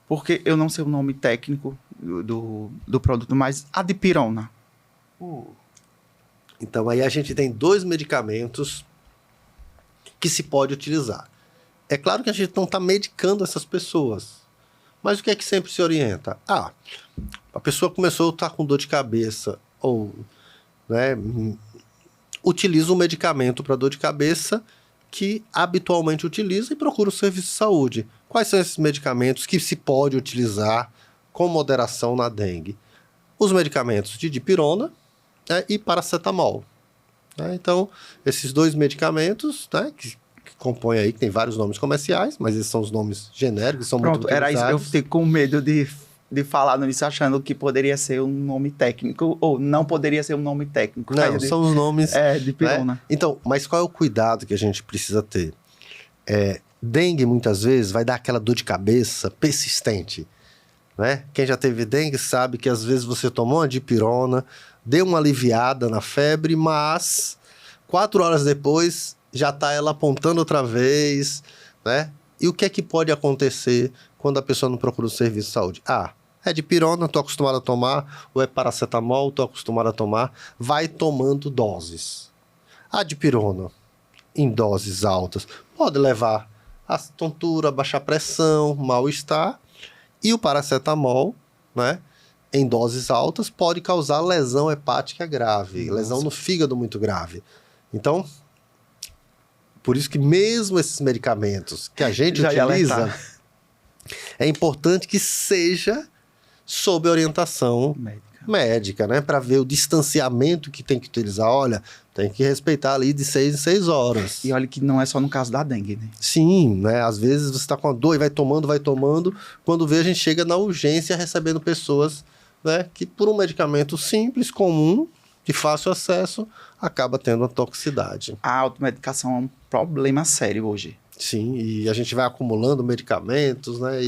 porque eu não sei o nome técnico do produto, mas a dipirona. Então, aí a gente tem 2 medicamentos que se pode utilizar. É claro que a gente não está medicando essas pessoas, mas o que é que sempre se orienta? A pessoa começou a estar com dor de cabeça, ou, né, utiliza um medicamento para dor de cabeça que habitualmente utiliza e procura o serviço de saúde. Quais são esses medicamentos que se pode utilizar com moderação na dengue? Os medicamentos de dipirona, né, e paracetamol. Né? Então, esses 2 medicamentos, né, que compõem aí, que tem vários nomes comerciais, mas esses são os nomes genéricos, são muito utilizados. Era isso, eu fiquei com medo de falar no início, achando que poderia ser um nome técnico, ou não poderia ser um nome técnico. Não, são os nomes... dipirona. Né? Então, mas qual é o cuidado que a gente precisa ter? Dengue, muitas vezes, vai dar aquela dor de cabeça persistente, né? Quem já teve dengue sabe que às vezes você tomou uma dipirona, deu uma aliviada na febre, mas 4 horas depois já está ela apontando outra vez, né? E o que é que pode acontecer quando a pessoa não procura o serviço de saúde? É dipirona, estou acostumado a tomar, ou é paracetamol, estou acostumado a tomar. Vai tomando doses. A dipirona, em doses altas, pode levar a tontura, baixar pressão, mal-estar. E o paracetamol, né, em doses altas, pode causar lesão hepática grave, lesão no fígado muito grave. Então, por isso que mesmo esses medicamentos que a gente utiliza, é importante que seja sob orientação médica, né? Para ver o distanciamento que tem que utilizar. Olha, tem que respeitar ali de 6 em 6 horas. E olha que não é só no caso da dengue, né? Sim, né? Às vezes você está com a dor e vai tomando. Quando vê, a gente chega na urgência recebendo pessoas, né, que por um medicamento simples, comum, de fácil acesso, acaba tendo uma toxicidade. A automedicação é um problema sério hoje. Sim, e a gente vai acumulando medicamentos, né?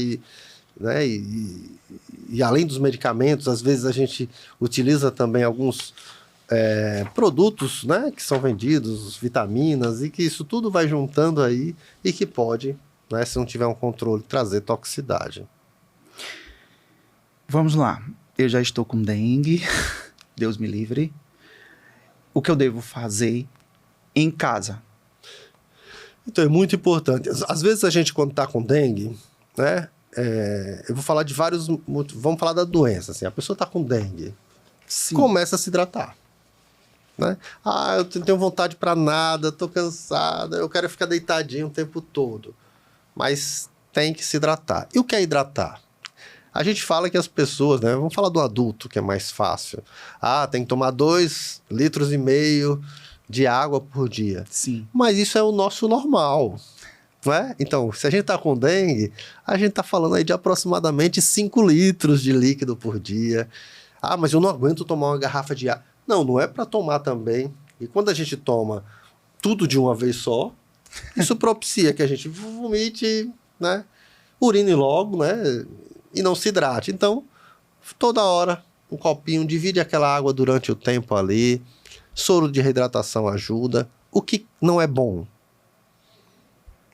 E além dos medicamentos, às vezes a gente utiliza também alguns produtos, né, que são vendidos, vitaminas, e que isso tudo vai juntando aí e que pode, né, se não tiver um controle, trazer toxicidade. Vamos lá. Eu já estou com dengue. Deus me livre. O que eu devo fazer em casa? Então é muito importante. Às vezes a gente, quando está com dengue, né, eu vou falar de vários... Vamos falar da doença. Assim, a pessoa está com dengue. Sim. Começa a se hidratar. Né? Ah, eu não tenho vontade para nada, estou cansada, eu quero ficar deitadinho o tempo todo. Mas tem que se hidratar. E o que é hidratar? A gente fala que as pessoas, né? Vamos falar do adulto, que é mais fácil. Ah, tem que tomar 2,5 litros de água por dia. Sim. Mas isso é o nosso normal. Né? Então, se a gente está com dengue, a gente está falando aí de aproximadamente 5 litros de líquido por dia. Ah, mas eu não aguento tomar uma garrafa de água. Não, não é para tomar também. E quando a gente toma tudo de uma vez só, isso propicia que a gente vomite, né? Urine logo, né? E não se hidrate. Então, toda hora, um copinho, divide aquela água durante o tempo ali. Soro de reidratação ajuda. O que não é bom?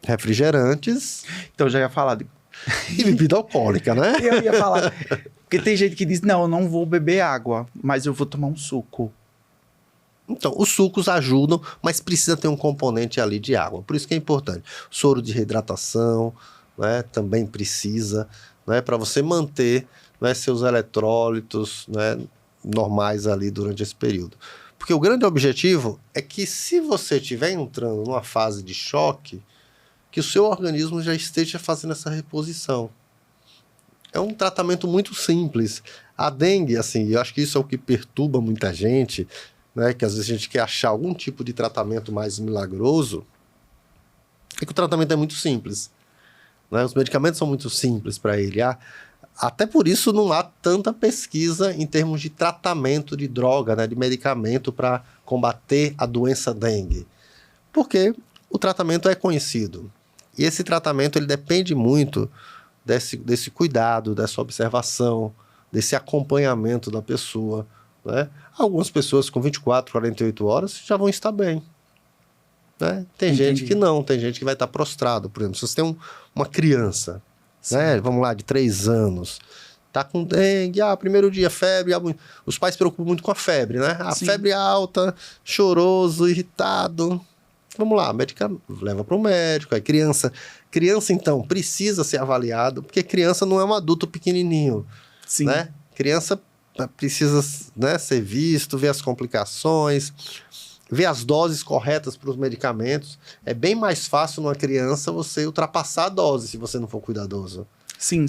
Refrigerantes. Então eu já ia falar. E bebida alcoólica, né? Eu ia falar. Porque tem gente que diz, não, eu não vou beber água, mas eu vou tomar um suco. Então, os sucos ajudam, mas precisa ter um componente ali de água. Por isso que é importante. Soro de reidratação, né, também precisa, né, para você manter, né, seus eletrólitos, né, normais ali durante esse período. Porque o grande objetivo é que, se você estiver entrando numa fase de choque, que o seu organismo já esteja fazendo essa reposição. É um tratamento muito simples. A dengue, assim, eu acho que isso é o que perturba muita gente, né, que às vezes a gente quer achar algum tipo de tratamento mais milagroso, é que o tratamento é muito simples. Né? Os medicamentos são muito simples para ele. Até por isso não há tanta pesquisa em termos de tratamento de droga, né, de medicamento para combater a doença dengue. Porque o tratamento é conhecido. E esse tratamento ele depende muito desse cuidado, dessa observação, desse acompanhamento da pessoa. Né? Algumas pessoas com 24, 48 horas já vão estar bem. Né? Tem gente que não, tem gente que vai estar prostrado. Por exemplo, se você tem uma criança, né, vamos lá, de 3 anos, tá com dengue, primeiro dia, febre, os pais se preocupam muito com a febre, né? A febre alta, choroso, irritado. Vamos lá, leva para o médico. Aí criança, então, precisa ser avaliado, porque criança não é um adulto pequenininho. Sim. Né? Criança precisa, né, ser visto, ver as complicações, ver as doses corretas para os medicamentos. É bem mais fácil numa criança você ultrapassar a dose, se você não for cuidadoso. Sim.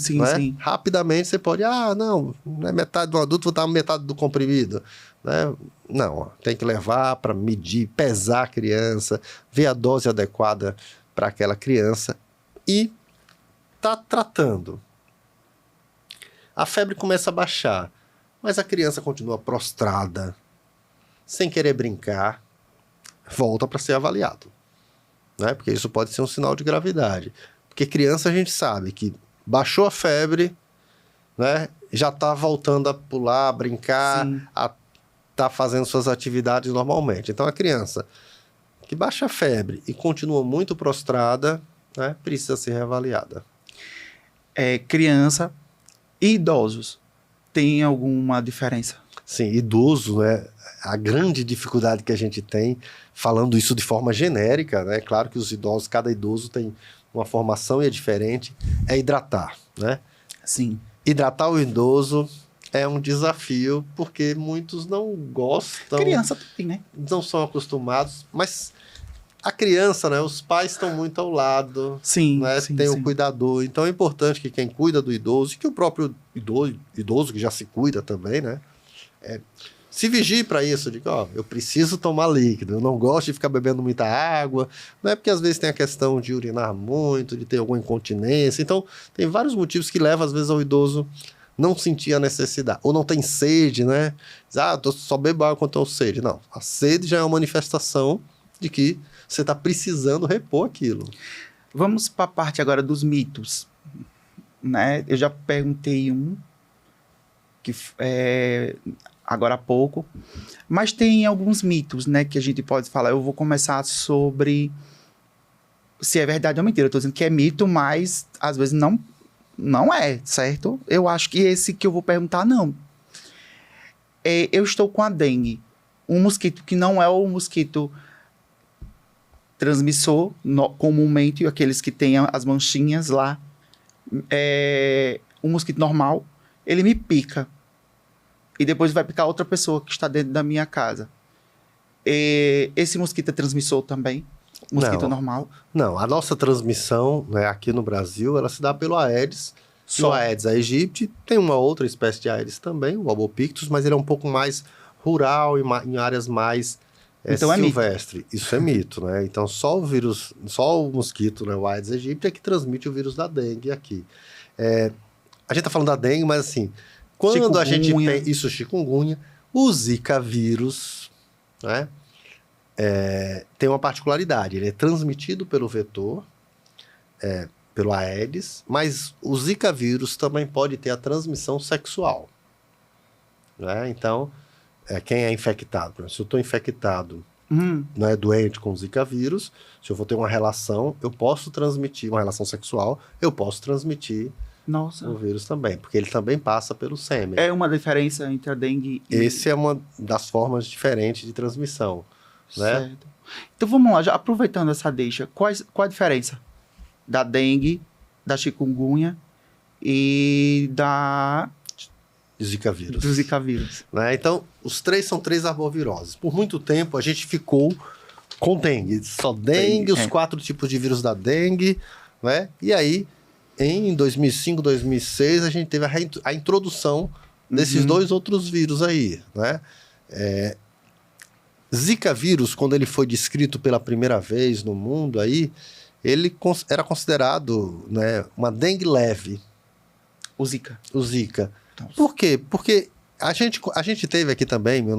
Rapidamente você pode, não é metade do adulto, vou dar metade do comprimido. Né? Não, tem que levar para medir, pesar a criança, ver a dose adequada para aquela criança e tá tratando. A febre começa a baixar, mas a criança continua prostrada, sem querer brincar, volta para ser avaliado. Né? Porque isso pode ser um sinal de gravidade. Porque criança a gente sabe que baixou a febre, né, já está voltando a pular, a brincar, a tá fazendo suas atividades normalmente. Então, a criança que baixa a febre e continua muito prostrada, né, precisa ser reavaliada. Criança e idosos, tem alguma diferença? Sim, idoso, né, a grande dificuldade que a gente tem, falando isso de forma genérica, né, claro que os idosos, cada idoso tem uma formação e é diferente, é hidratar, né? Sim. Hidratar o idoso é um desafio, porque muitos não gostam. Criança também, né? Não são acostumados, mas a criança, né? Os pais estão muito ao lado. Sim, né? sim. Tem o cuidador. Então é importante que quem cuida do idoso, e que o próprio idoso que já se cuida também, né? Se vigie para isso, de que, eu preciso tomar líquido, eu não gosto de ficar bebendo muita água, não é porque às vezes tem a questão de urinar muito, de ter alguma incontinência, então tem vários motivos que levam às vezes ao idoso não sentir a necessidade, ou não tem sede, né? Eu só bebo água quando eu tenho sede. Não, a sede já é uma manifestação de que você está precisando repor aquilo. Vamos para a parte agora dos mitos, né? Eu já perguntei que agora há pouco, mas tem alguns mitos, né, que a gente pode falar. Eu vou começar sobre se é verdade ou mentira. Eu estou dizendo que é mito, mas às vezes não é, certo? Eu acho que esse que eu vou perguntar, não. Eu estou com a dengue, um mosquito que não é o mosquito transmissor, comumente aqueles que têm as manchinhas lá, um mosquito normal, ele me pica. E depois vai picar outra pessoa que está dentro da minha casa. Esse mosquito é transmissor também? Mosquito normal? Não, a nossa transmissão, né, aqui no Brasil, ela se dá pelo Aedes. Só. O Aedes aegypti, tem uma outra espécie de Aedes também, o Albopictus, mas ele é um pouco mais rural, em áreas mais então silvestre. Isso é mito, né? Então só o mosquito, né, o Aedes aegypti, é que transmite o vírus da dengue aqui. A gente tá falando da dengue, mas assim, quando a gente tem isso, chikungunya, o Zika vírus, né, tem uma particularidade, ele é transmitido pelo vetor, pelo Aedes, mas o Zika vírus também pode ter a transmissão sexual, né? Então, quem é infectado, por exemplo, se eu estou infectado, não é doente com Zika vírus, se eu vou ter uma relação, eu posso transmitir, uma relação sexual, eu posso transmitir o vírus também, porque ele também passa pelo sêmen. É uma diferença entre a dengue e... Essa é uma das formas diferentes de transmissão, né? Certo. Então vamos lá, já aproveitando essa deixa, qual a diferença da dengue, da chikungunya e Zika vírus. Do Zika vírus. Né? Então, os três são três arboviroses. Por muito tempo, a gente ficou com dengue. Só dengue, os 4 tipos de vírus da dengue, né? E aí, em 2005, 2006, a gente teve a introdução desses 2 outros vírus aí, né? Zika vírus, quando ele foi descrito pela primeira vez no mundo aí, ele era considerado, né, uma dengue leve. O Zika. Nossa. Por quê? Porque a gente teve aqui também, em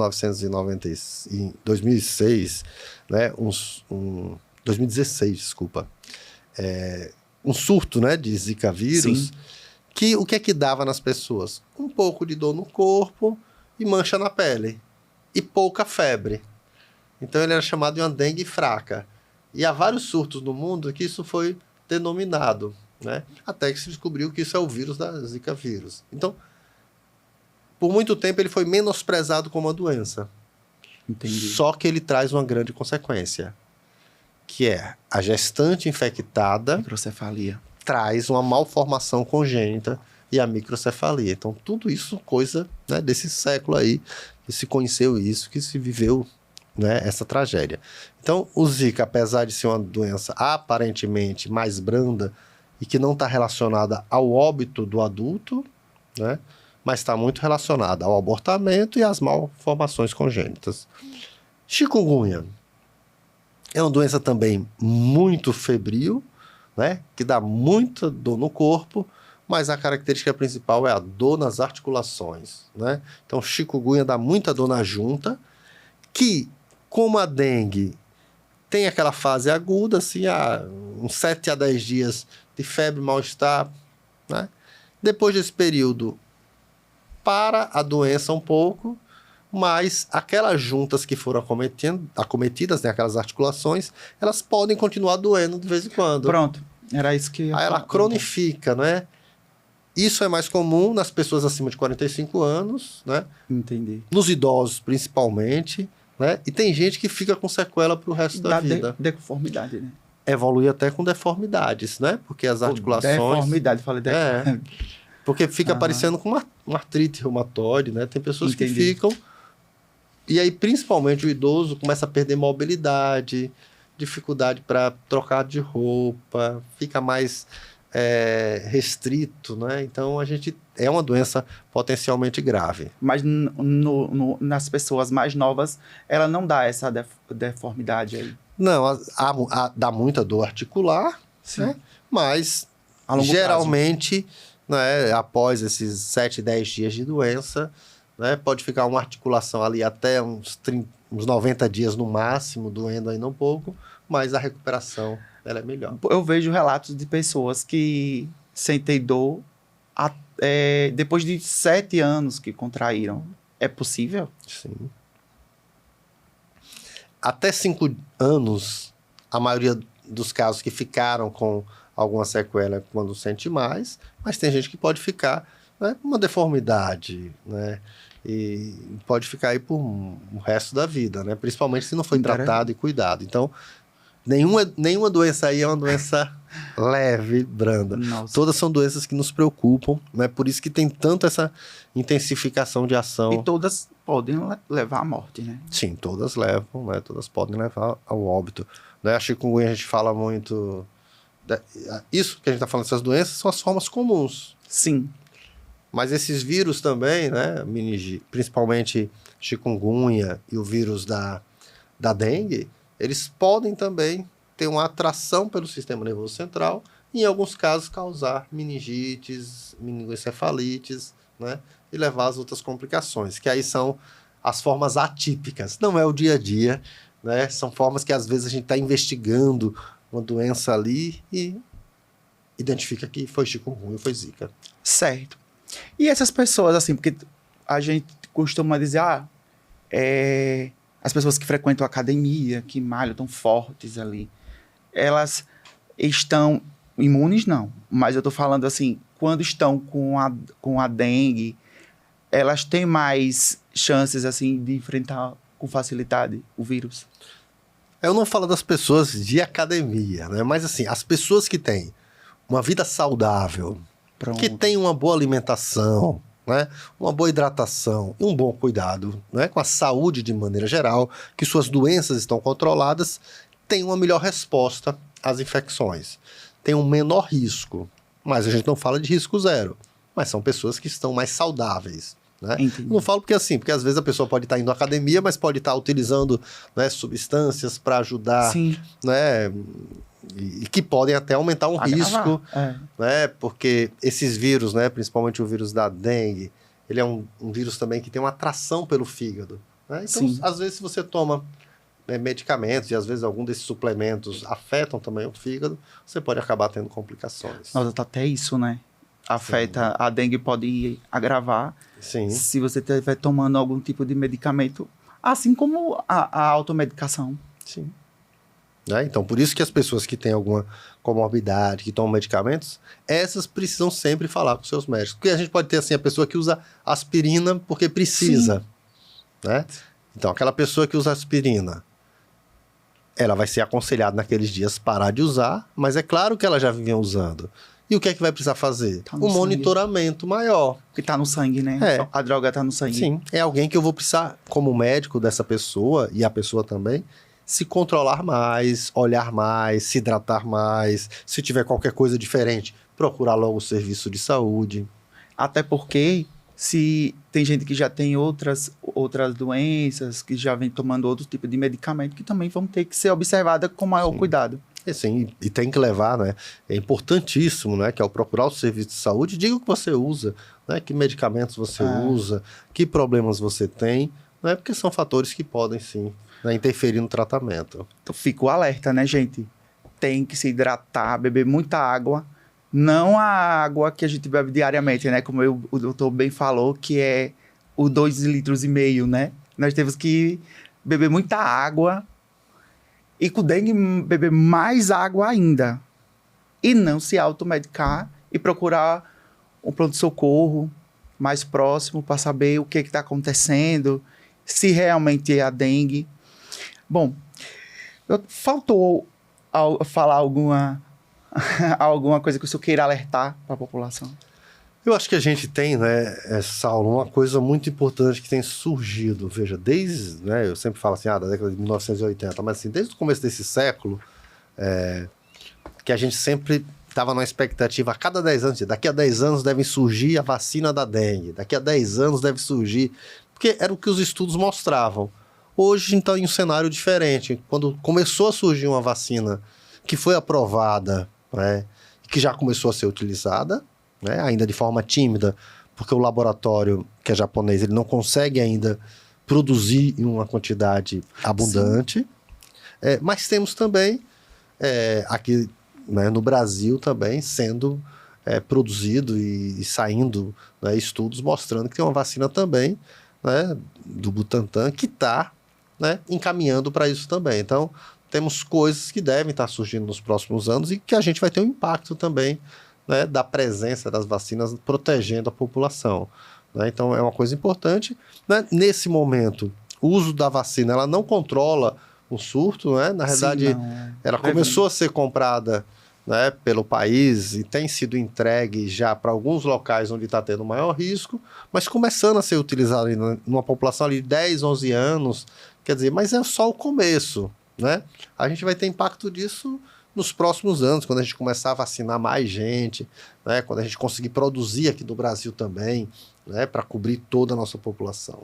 2006, né, 2016, desculpa, um surto, né, de Zika vírus. Sim. Que o que é que dava nas pessoas? Um pouco de dor no corpo e mancha na pele. E pouca febre. Então ele era chamado de uma dengue fraca. E há vários surtos no mundo que isso foi denominado, né? Até que se descobriu que isso é o vírus da Zika vírus. Então, por muito tempo ele foi menosprezado como uma doença. Entendi. Só que ele traz uma grande consequência, que é a gestante infectada... Microcefalia. Traz uma malformação congênita e a microcefalia. Então, tudo isso coisa, né, desse século aí, que se conheceu isso, que se viveu, né, essa tragédia. Então, o Zika, apesar de ser uma doença aparentemente mais branda e que não está relacionada ao óbito do adulto, né, mas está muito relacionada ao abortamento e às malformações congênitas. Chikungunya é uma doença também muito febril, né, que dá muita dor no corpo, mas a característica principal é a dor nas articulações, né? Então, chikungunya dá muita dor na junta, que, como a dengue, tem aquela fase aguda, assim, uns 7 a 10 dias de febre, mal-estar, né? Depois desse período, para a doença um pouco, mas aquelas juntas que foram acometidas, né, aquelas articulações, elas podem continuar doendo de vez em quando. Pronto, era isso que... Aí ela cronifica, né? Isso é mais comum nas pessoas acima de 45 anos, né? Entendi. Nos idosos, principalmente, né? E tem gente que fica com sequela pro resto da vida. Deformidade, né? Evolui até com deformidades, né? Porque as articulações... Deformidade, falei porque fica parecendo com uma artrite reumatoide, né? Tem pessoas que ficam... E aí, principalmente, o idoso começa a perder mobilidade, dificuldade para trocar de roupa, fica mais restrito, né? Então é uma doença potencialmente grave. Mas nas pessoas mais novas, ela não dá essa deformidade aí. Não, dá muita dor articular, né? Mas geralmente, né, após esses 7, 10 dias de doença, né, pode ficar uma articulação ali até uns 90 dias no máximo, doendo ainda um pouco, mas a recuperação ela é melhor. Eu vejo relatos de pessoas que sentem dor depois de 7 anos que contraíram. É possível? Sim. Até 5 anos, a maioria dos casos que ficaram com alguma sequela quando sente mais, mas tem gente que pode ficar, né, com uma deformidade, né, e pode ficar aí por o resto da vida, né, principalmente se não foi tratado e cuidado. Então, nenhuma doença aí é uma doença leve, branda. Nossa. Todas são doenças que nos preocupam, né, por isso que tem tanto essa intensificação de ação. E todas podem levar à morte, né? Sim, todas levam, né? Todas podem levar ao óbito. Né? A chikungunya, a gente fala muito... Isso que a gente está falando, essas doenças são as formas comuns. Sim. Mas esses vírus também, né? Principalmente chikungunya e o vírus da dengue, eles podem também ter uma atração pelo sistema nervoso central e, em alguns casos, causar meningites, meningoencefalites, né? E levar às outras complicações, que aí são as formas atípicas. Não é o dia a dia, né? São formas que às vezes a gente está investigando uma doença ali e identifica que foi chikungunya, foi zika. Certo. E essas pessoas, assim, porque a gente costuma dizer, as pessoas que frequentam a academia, que malham, tão fortes ali, elas estão imunes, não. Mas eu tô falando assim, quando estão com a dengue, elas têm mais chances, assim, de enfrentar com facilidade o vírus? Eu não falo das pessoas de academia, né? Mas, assim, as pessoas que têm uma vida saudável, que têm uma boa alimentação, né? Uma boa hidratação e um bom cuidado, né? Com a saúde de maneira geral, que suas doenças estão controladas, têm uma melhor resposta às infecções. Tem um menor risco, mas a gente não fala de risco zero. Mas são pessoas que estão mais saudáveis. Né? Não falo porque às vezes a pessoa pode estar indo à academia, mas pode estar utilizando, né, substâncias para ajudar, né, e que podem até aumentar um risco, né, porque esses vírus, né, principalmente o vírus da dengue, ele é um vírus também que tem uma atração pelo fígado. Né? Então, às vezes, se você toma, né, medicamentos e às vezes algum desses suplementos afetam também o fígado, você pode acabar tendo complicações. Nossa, tá até isso, né? Afeta, a dengue pode agravar. Sim. Se você estiver tomando algum tipo de medicamento, assim como a automedicação. Sim. Né? Então, por isso que as pessoas que têm alguma comorbidade, que tomam medicamentos, essas precisam sempre falar com seus médicos. Porque a gente pode ter, assim, a pessoa que usa aspirina porque precisa. Né? Então, aquela pessoa que usa aspirina, ela vai ser aconselhada naqueles dias parar de usar, mas é claro que ela já vinha usando. E o que é que vai precisar fazer? Um monitoramento maior. Porque tá no sangue, né? A droga tá no sangue. Sim. É alguém que eu vou precisar, como médico dessa pessoa, e a pessoa também, se controlar mais, olhar mais, se hidratar mais. Se tiver qualquer coisa diferente, procurar logo o serviço de saúde. Até porque, se tem gente que já tem outras doenças, que já vem tomando outro tipo de medicamento, que também vão ter que ser observadas com maior cuidado. Sim, e tem que levar, né? É importantíssimo, né? Que ao procurar o serviço de saúde, diga o que você usa, né? Que medicamentos você usa, que problemas você tem, né? Porque são fatores que podem, sim, né, interferir no tratamento. Então, fica o alerta, né, gente? Tem que se hidratar, beber muita água. Não a água que a gente bebe diariamente, né? Como o doutor bem falou, que é o 2,5 litros, né? Nós temos que beber muita água. E com dengue, beber mais água ainda. E não se automedicar e procurar um pronto-socorro mais próximo para saber o que está acontecendo, se realmente é a dengue. Bom, faltou falar alguma coisa que o senhor queira alertar para a população? Eu acho que a gente tem, né, Saulo, uma coisa muito importante que tem surgido, veja, desde, né, eu sempre falo assim, da década de 1980, mas assim, desde o começo desse século, que a gente sempre estava numa expectativa a cada 10 anos, daqui a 10 anos deve surgir a vacina da dengue, daqui a 10 anos deve surgir, porque era o que os estudos mostravam. Hoje, então, em um cenário diferente, quando começou a surgir uma vacina que foi aprovada, né, que já começou a ser utilizada, né, ainda de forma tímida, porque o laboratório, que é japonês, ele não consegue ainda produzir em uma quantidade abundante. Mas temos também, aqui, né, no Brasil também, sendo produzido e saindo, né, estudos mostrando que tem uma vacina também, né, do Butantan, que está, né, encaminhando para isso também. Então, temos coisas que devem estar surgindo nos próximos anos e que a gente vai ter um impacto também, né, da presença das vacinas protegendo a população, né? Então, é uma coisa importante, né? Nesse momento, o uso da vacina, ela não controla o surto, né? Na realidade, ela começou a ser comprada, né, pelo país e tem sido entregue já para alguns locais onde está tendo maior risco, mas começando a ser utilizada numa população ali de 10, 11 anos, quer dizer, mas é só o começo, né? A gente vai ter impacto disso nos próximos anos, quando a gente começar a vacinar mais gente, né? Quando a gente conseguir produzir aqui no Brasil também, né? Para cobrir toda a nossa população.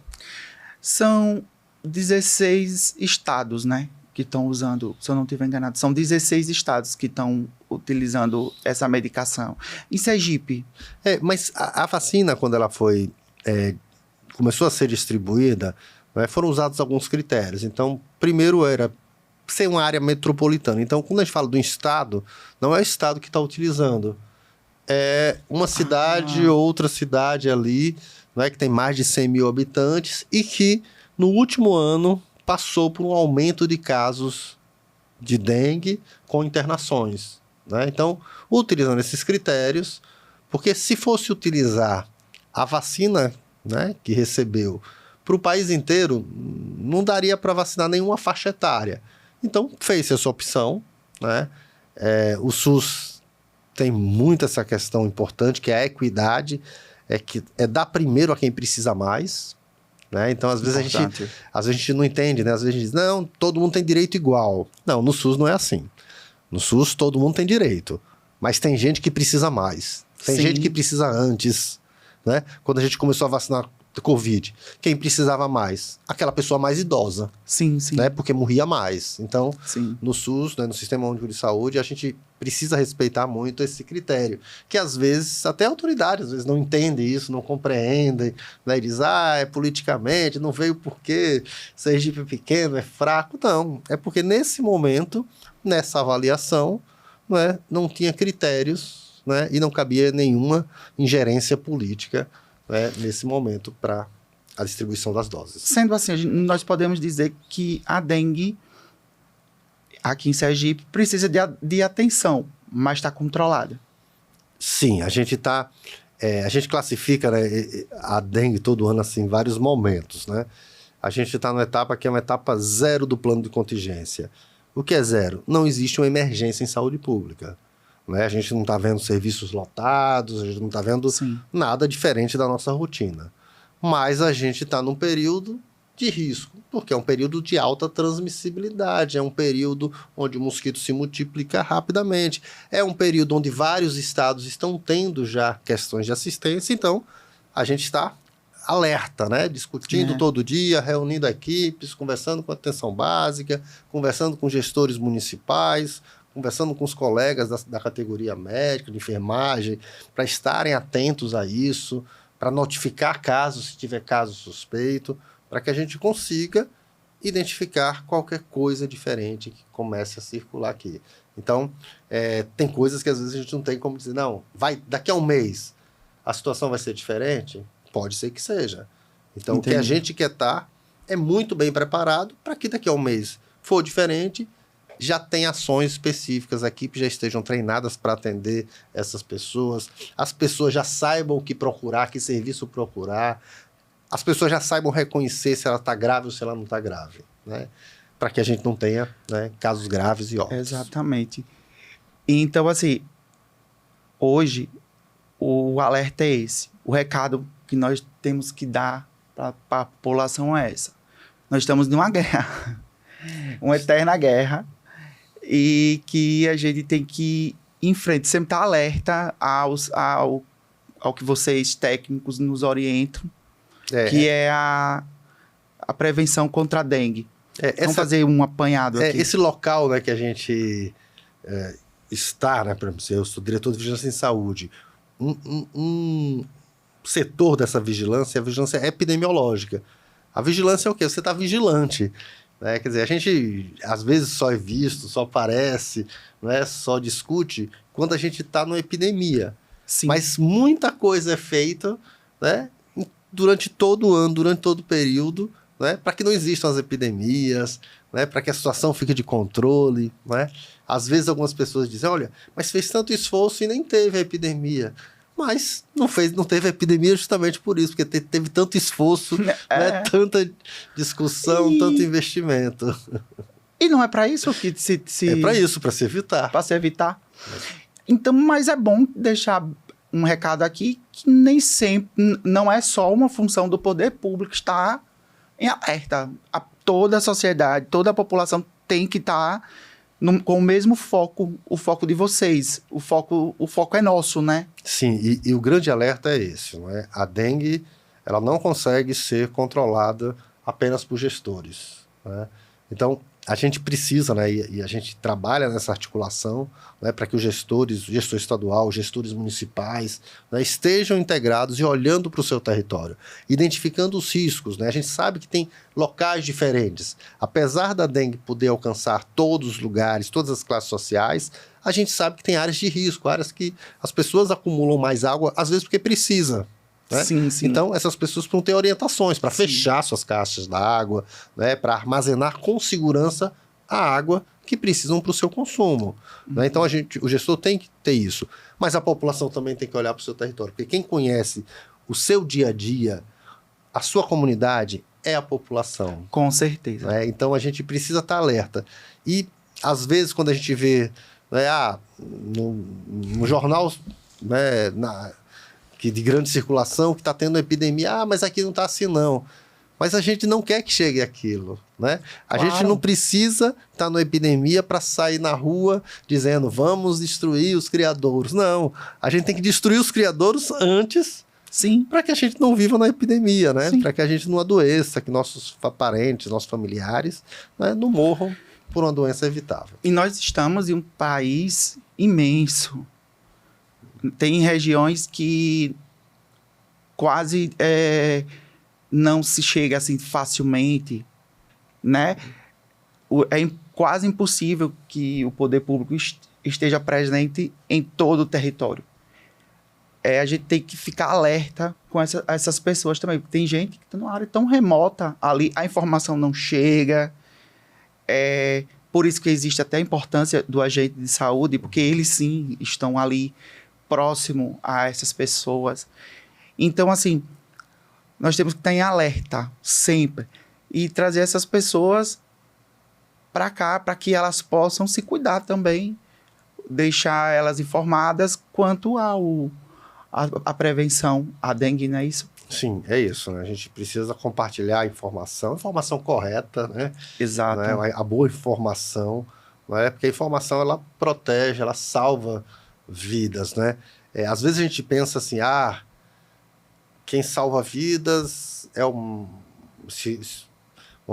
São 16 estados, né, que estão usando, se eu não estiver enganado, são 16 estados que estão utilizando essa medicação. Em Sergipe? Mas a vacina, quando ela foi, começou a ser distribuída, né, foram usados alguns critérios. Então, primeiro era ser uma área metropolitana. Então, quando a gente fala do estado, não é o estado que está utilizando. É uma cidade, outra cidade ali, né, que tem mais de 100 mil habitantes e que, no último ano, passou por um aumento de casos de dengue com internações, né? Então, utilizando esses critérios, porque se fosse utilizar a vacina, né, que recebeu para o país inteiro, não daria para vacinar nenhuma faixa etária. Então, fez essa opção, né? O SUS tem muito essa questão importante, que é a equidade, que dar primeiro a quem precisa mais, né? Então, às vezes a gente não entende, né? Às vezes a gente diz, não, todo mundo tem direito igual. Não, no SUS não é assim. No SUS todo mundo tem direito, mas tem gente que precisa mais. Tem gente que precisa antes, né? Quando a gente começou a vacinar Covid, quem precisava mais? Aquela pessoa mais idosa. Sim, sim. Né? Porque morria mais. Então, no SUS, né, no Sistema Único de Saúde, a gente precisa respeitar muito esse critério. Que às vezes, até autoridades, às vezes não entendem isso, não compreendem, né? E diz, é politicamente, não veio porque Sergipe é pequeno, é fraco. Não, é porque nesse momento, nessa avaliação, né, não tinha critérios, né, e não cabia nenhuma ingerência política, né, nesse momento para a distribuição das doses. Sendo assim, nós podemos dizer que a dengue aqui em Sergipe precisa de atenção, mas está controlada. Sim, a gente classifica, né, a dengue todo ano assim, em vários momentos, né? A gente está numa etapa que é uma etapa 0 do plano de contingência. O que é 0? Não existe uma emergência em saúde pública. Né? A gente não está vendo serviços lotados, a gente não está vendo nada diferente da nossa rotina. Mas a gente está num período de risco, porque é um período de alta transmissibilidade, é um período onde o mosquito se multiplica rapidamente, é um período onde vários estados estão tendo já questões de assistência, então a gente está alerta, né? Discutindo todo dia, reunindo equipes, conversando com a atenção básica, conversando com gestores municipais, conversando com os colegas da categoria médica, de enfermagem, para estarem atentos a isso, para notificar casos, se tiver caso suspeito, para que a gente consiga identificar qualquer coisa diferente que comece a circular aqui. Então, tem coisas que às vezes a gente não tem como dizer, não, daqui a um mês a situação vai ser diferente? Pode ser que seja. Então, Entendi. O que a gente quer estar é muito bem preparado para que daqui a um mês for diferente, já tem ações específicas, as equipes já estejam treinadas para atender essas pessoas, as pessoas já saibam o que procurar, que serviço procurar, as pessoas já saibam reconhecer se ela está grave ou se ela não está grave, né? Para que a gente não tenha, né, casos graves e óbitos. Exatamente. Então, assim, hoje o alerta é esse. O recado que nós temos que dar para a população é essa. Nós estamos numa guerra, uma eterna guerra, e que a gente tem que em frente, sempre estar alerta ao que vocês técnicos nos orientam, que é a prevenção contra a dengue. Vamos fazer um apanhado aqui. Esse local, né, que a gente está, né, por exemplo, eu sou diretor de vigilância em saúde, um setor dessa vigilância é a vigilância epidemiológica. A vigilância é o quê? Você está vigilante. Né? Quer dizer, a gente às vezes só é visto, só aparece, não é? Só discute quando a gente está numa epidemia. Sim. Mas muita coisa é feita, né, durante todo o ano, durante todo o período, né, para que não existam as epidemias, né, para que a situação fique de controle. Né? Às vezes algumas pessoas dizem, olha, mas fez tanto esforço e nem teve a epidemia. Mas não teve epidemia justamente por isso, porque teve tanto esforço, né, tanta discussão, tanto investimento. E não é para isso que É para isso, para se evitar. Para se evitar. Então, mas é bom deixar um recado aqui que nem sempre, não é só uma função do poder público estar em alerta. Toda a sociedade, toda a população tem que estar com o mesmo foco, o foco de vocês. O foco é nosso, né? Sim, e o grande alerta é esse, não é? A dengue, ela não consegue ser controlada apenas por gestores, né? Então, a gente precisa, né, e a gente trabalha nessa articulação, né, para que os gestores, o gestor estadual, os gestores municipais, né, estejam integrados e olhando para o seu território, identificando os riscos. Né? A gente sabe que tem locais diferentes. Apesar da dengue poder alcançar todos os lugares, todas as classes sociais, a gente sabe que tem áreas de risco, áreas que as pessoas acumulam mais água, às vezes porque precisa. Né? Sim, sim. Então, essas pessoas precisam ter orientações para fechar suas caixas d'água, né? Para armazenar com segurança a água que precisam para o seu consumo. Né? Então, o gestor tem que ter isso. Mas a população também tem que olhar para o seu território. Porque quem conhece o seu dia a dia, a sua comunidade, é a população. Com certeza. Né? Então, a gente precisa estar alerta. E, às vezes, quando a gente vê, né, no jornal, né, que de grande circulação, que está tendo epidemia, mas aqui não está assim não. Mas a gente não quer que chegue aquilo, né? A gente não precisa estar numa epidemia para sair na rua dizendo vamos destruir os criadouros. Não, a gente tem que destruir os criadouros antes, sim, para que a gente não viva na epidemia, né? Para que a gente não adoeça, que nossos parentes, nossos familiares, né, não morram por uma doença evitável. E nós estamos em um país imenso. Tem regiões que quase não se chega assim facilmente, né? É quase impossível que o poder público esteja presente em todo o território. A gente tem que ficar alerta com essas pessoas também. Tem gente que está numa área tão remota ali, a informação não chega. Por isso que existe até a importância do agente de saúde, porque eles sim estão ali próximo a essas pessoas. Então, assim, nós temos que estar em alerta sempre e trazer essas pessoas para cá, para que elas possam se cuidar também, deixar elas informadas quanto à prevenção, à dengue, não é isso? Sim, é isso, né? A gente precisa compartilhar a informação correta, né? Exato. Né? A boa informação, né? Porque a informação, ela protege, ela salva vidas, né? Às vezes a gente pensa assim, quem salva vidas é uma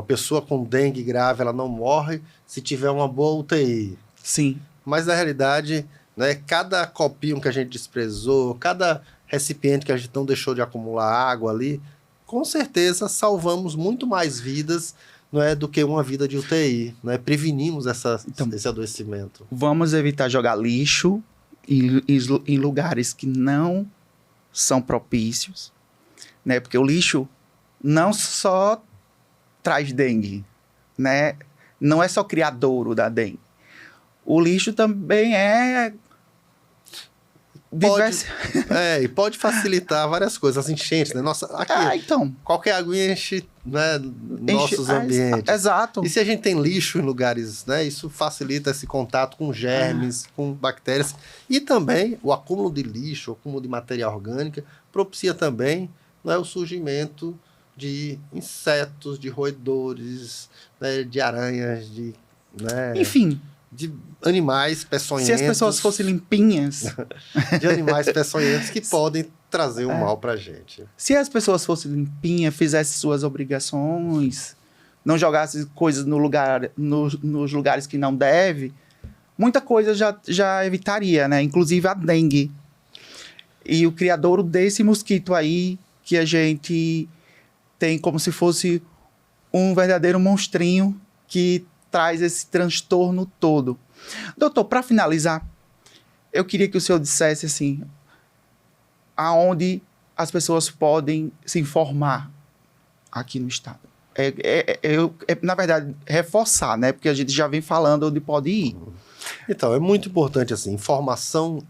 pessoa com dengue grave, ela não morre se tiver uma boa UTI. Sim. Mas na realidade, né, cada copinho que a gente desprezou, cada recipiente que a gente não deixou de acumular água ali, com certeza salvamos muito mais vidas, não é, do que uma vida de UTI, né? Prevenimos esse adoecimento. Vamos evitar jogar lixo em lugares que não são propícios, né? Porque o lixo não só traz dengue, né? Não é só criadouro da dengue. O lixo também e pode facilitar várias coisas, as enchentes, né? Nossa, aqui, então, qualquer aguinha enche, né, nossos ambientes. Exato. E se a gente tem lixo em lugares, né, isso facilita esse contato com germes, com bactérias. E também o acúmulo de lixo, o acúmulo de matéria orgânica, propicia também, né, o surgimento de insetos, de roedores, né, de aranhas, né, enfim, de animais peçonhentos. Se as pessoas fossem limpinhas... De animais peçonhentos que podem trazer um mal pra gente. Se as pessoas fossem limpinhas, fizessem suas obrigações, não jogassem coisas nos lugares que não deve, muita coisa já evitaria, né? Inclusive a dengue. E o criadouro desse mosquito aí, que a gente tem como se fosse um verdadeiro monstrinho que traz esse transtorno todo. Doutor, para finalizar, eu queria que o senhor dissesse assim, aonde as pessoas podem se informar aqui no estado. Na verdade, reforçar, né? Porque a gente já vem falando onde pode ir. Então, é muito importante, assim, informação,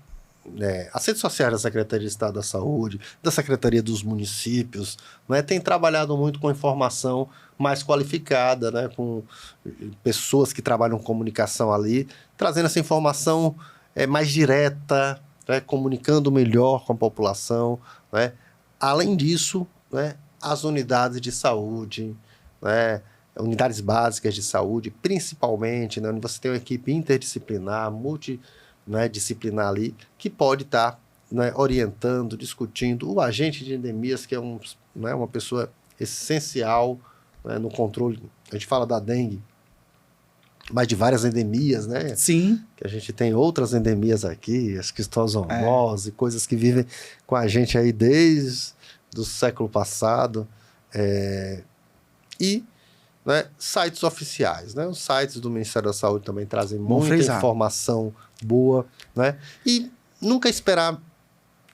né? As redes sociais da Secretaria de Estado da Saúde, da Secretaria dos Municípios, né? Tem trabalhado muito com informação mais qualificada, né? Com pessoas que trabalham com comunicação ali, trazendo essa informação mais direta, né? Comunicando melhor com a população, né? Além disso, né? As unidades de saúde, né? Unidades básicas de saúde, principalmente, né? Onde você tem uma equipe interdisciplinar, multidisciplinar ali, que pode estar, né? Orientando, discutindo. O agente de endemias, que é uma pessoa essencial, né? No controle. A gente fala da dengue, mas de várias endemias, né? Sim. Que a gente tem outras endemias aqui, as esquistossomose, coisas que vivem com a gente aí desde o século passado. E, né, sites oficiais, né? Os sites do Ministério da Saúde também trazem muita informação boa, né? E nunca esperar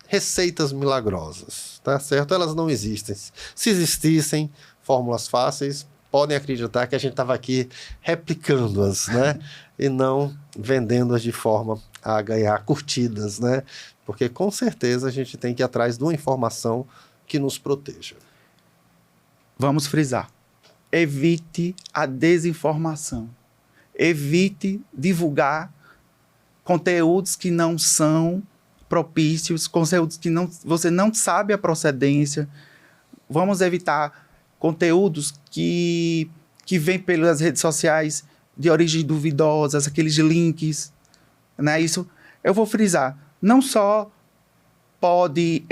receitas milagrosas, tá certo? Elas não existem. Se existissem fórmulas fáceis, podem acreditar que a gente estava aqui replicando-as, né? E não vendendo-as de forma a ganhar curtidas, né? Porque com certeza a gente tem que ir atrás de uma informação que nos proteja. Vamos frisar. Evite a desinformação. Evite divulgar conteúdos que não são propícios, conteúdos que você não sabe a procedência. Vamos evitar conteúdos que vêm pelas redes sociais de origem duvidosas, aqueles links, né? Isso eu vou frisar. Não só pode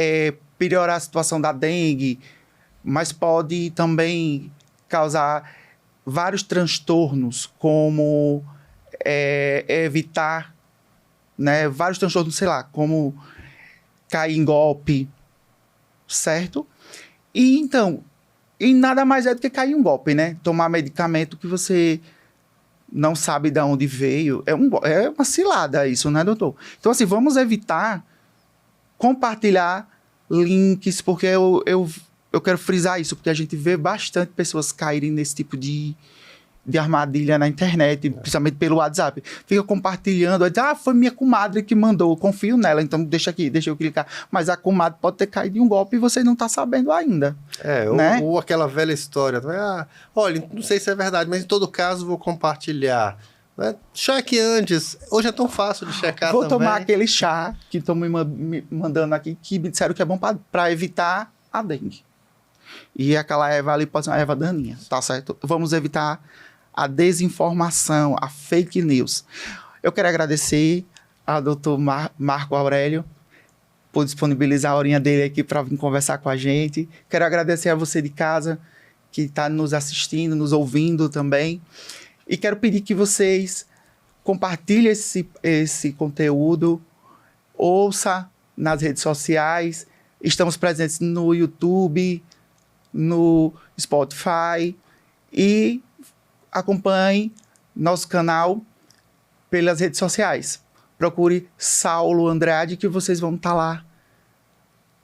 piorar a situação da dengue, mas pode também causar vários transtornos, como evitar, né, vários transtornos, sei lá, como cair em golpe, certo? E então, nada mais é do que cair em um golpe, né? Tomar medicamento que você não sabe de onde veio. É uma cilada isso, né, doutor? Então, assim, vamos evitar compartilhar links, porque eu quero frisar isso, porque a gente vê bastante pessoas caírem nesse tipo de armadilha na internet, principalmente pelo WhatsApp. Fica compartilhando, foi minha comadre que mandou, eu confio nela, então deixa eu clicar. Mas a comadre pode ter caído em um golpe e você não está sabendo ainda. Né? Ou aquela velha história, olha, não sei se é verdade, mas em todo caso vou compartilhar. Né? Cheque antes. Hoje é tão fácil de checar Vou também. tomar aquele chá que estão me mandando aqui, que me disseram que é bom para evitar a dengue. E aquela erva ali pode ser uma erva daninha, tá certo? Vamos evitar a desinformação, a fake news. Eu quero agradecer ao doutor Marco Aurélio por disponibilizar a horinha dele aqui para vir conversar com a gente. Quero agradecer a você de casa que está nos assistindo, nos ouvindo também. E quero pedir que vocês compartilhem esse conteúdo, ouça nas redes sociais. Estamos presentes no YouTube, no Spotify e acompanhe nosso canal pelas redes sociais. Procure Saulo Andrade, que vocês vão estar lá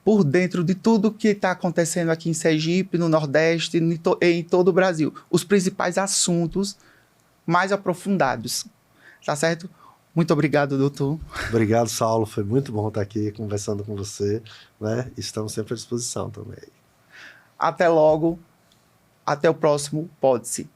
por dentro de tudo que está acontecendo aqui em Sergipe, no Nordeste e em todo o Brasil. Os principais assuntos mais aprofundados. Tá certo? Muito obrigado, doutor. Obrigado, Saulo. Foi muito bom estar aqui conversando com você, né? Estamos sempre à disposição também. Até logo. Até o próximo Pode-se.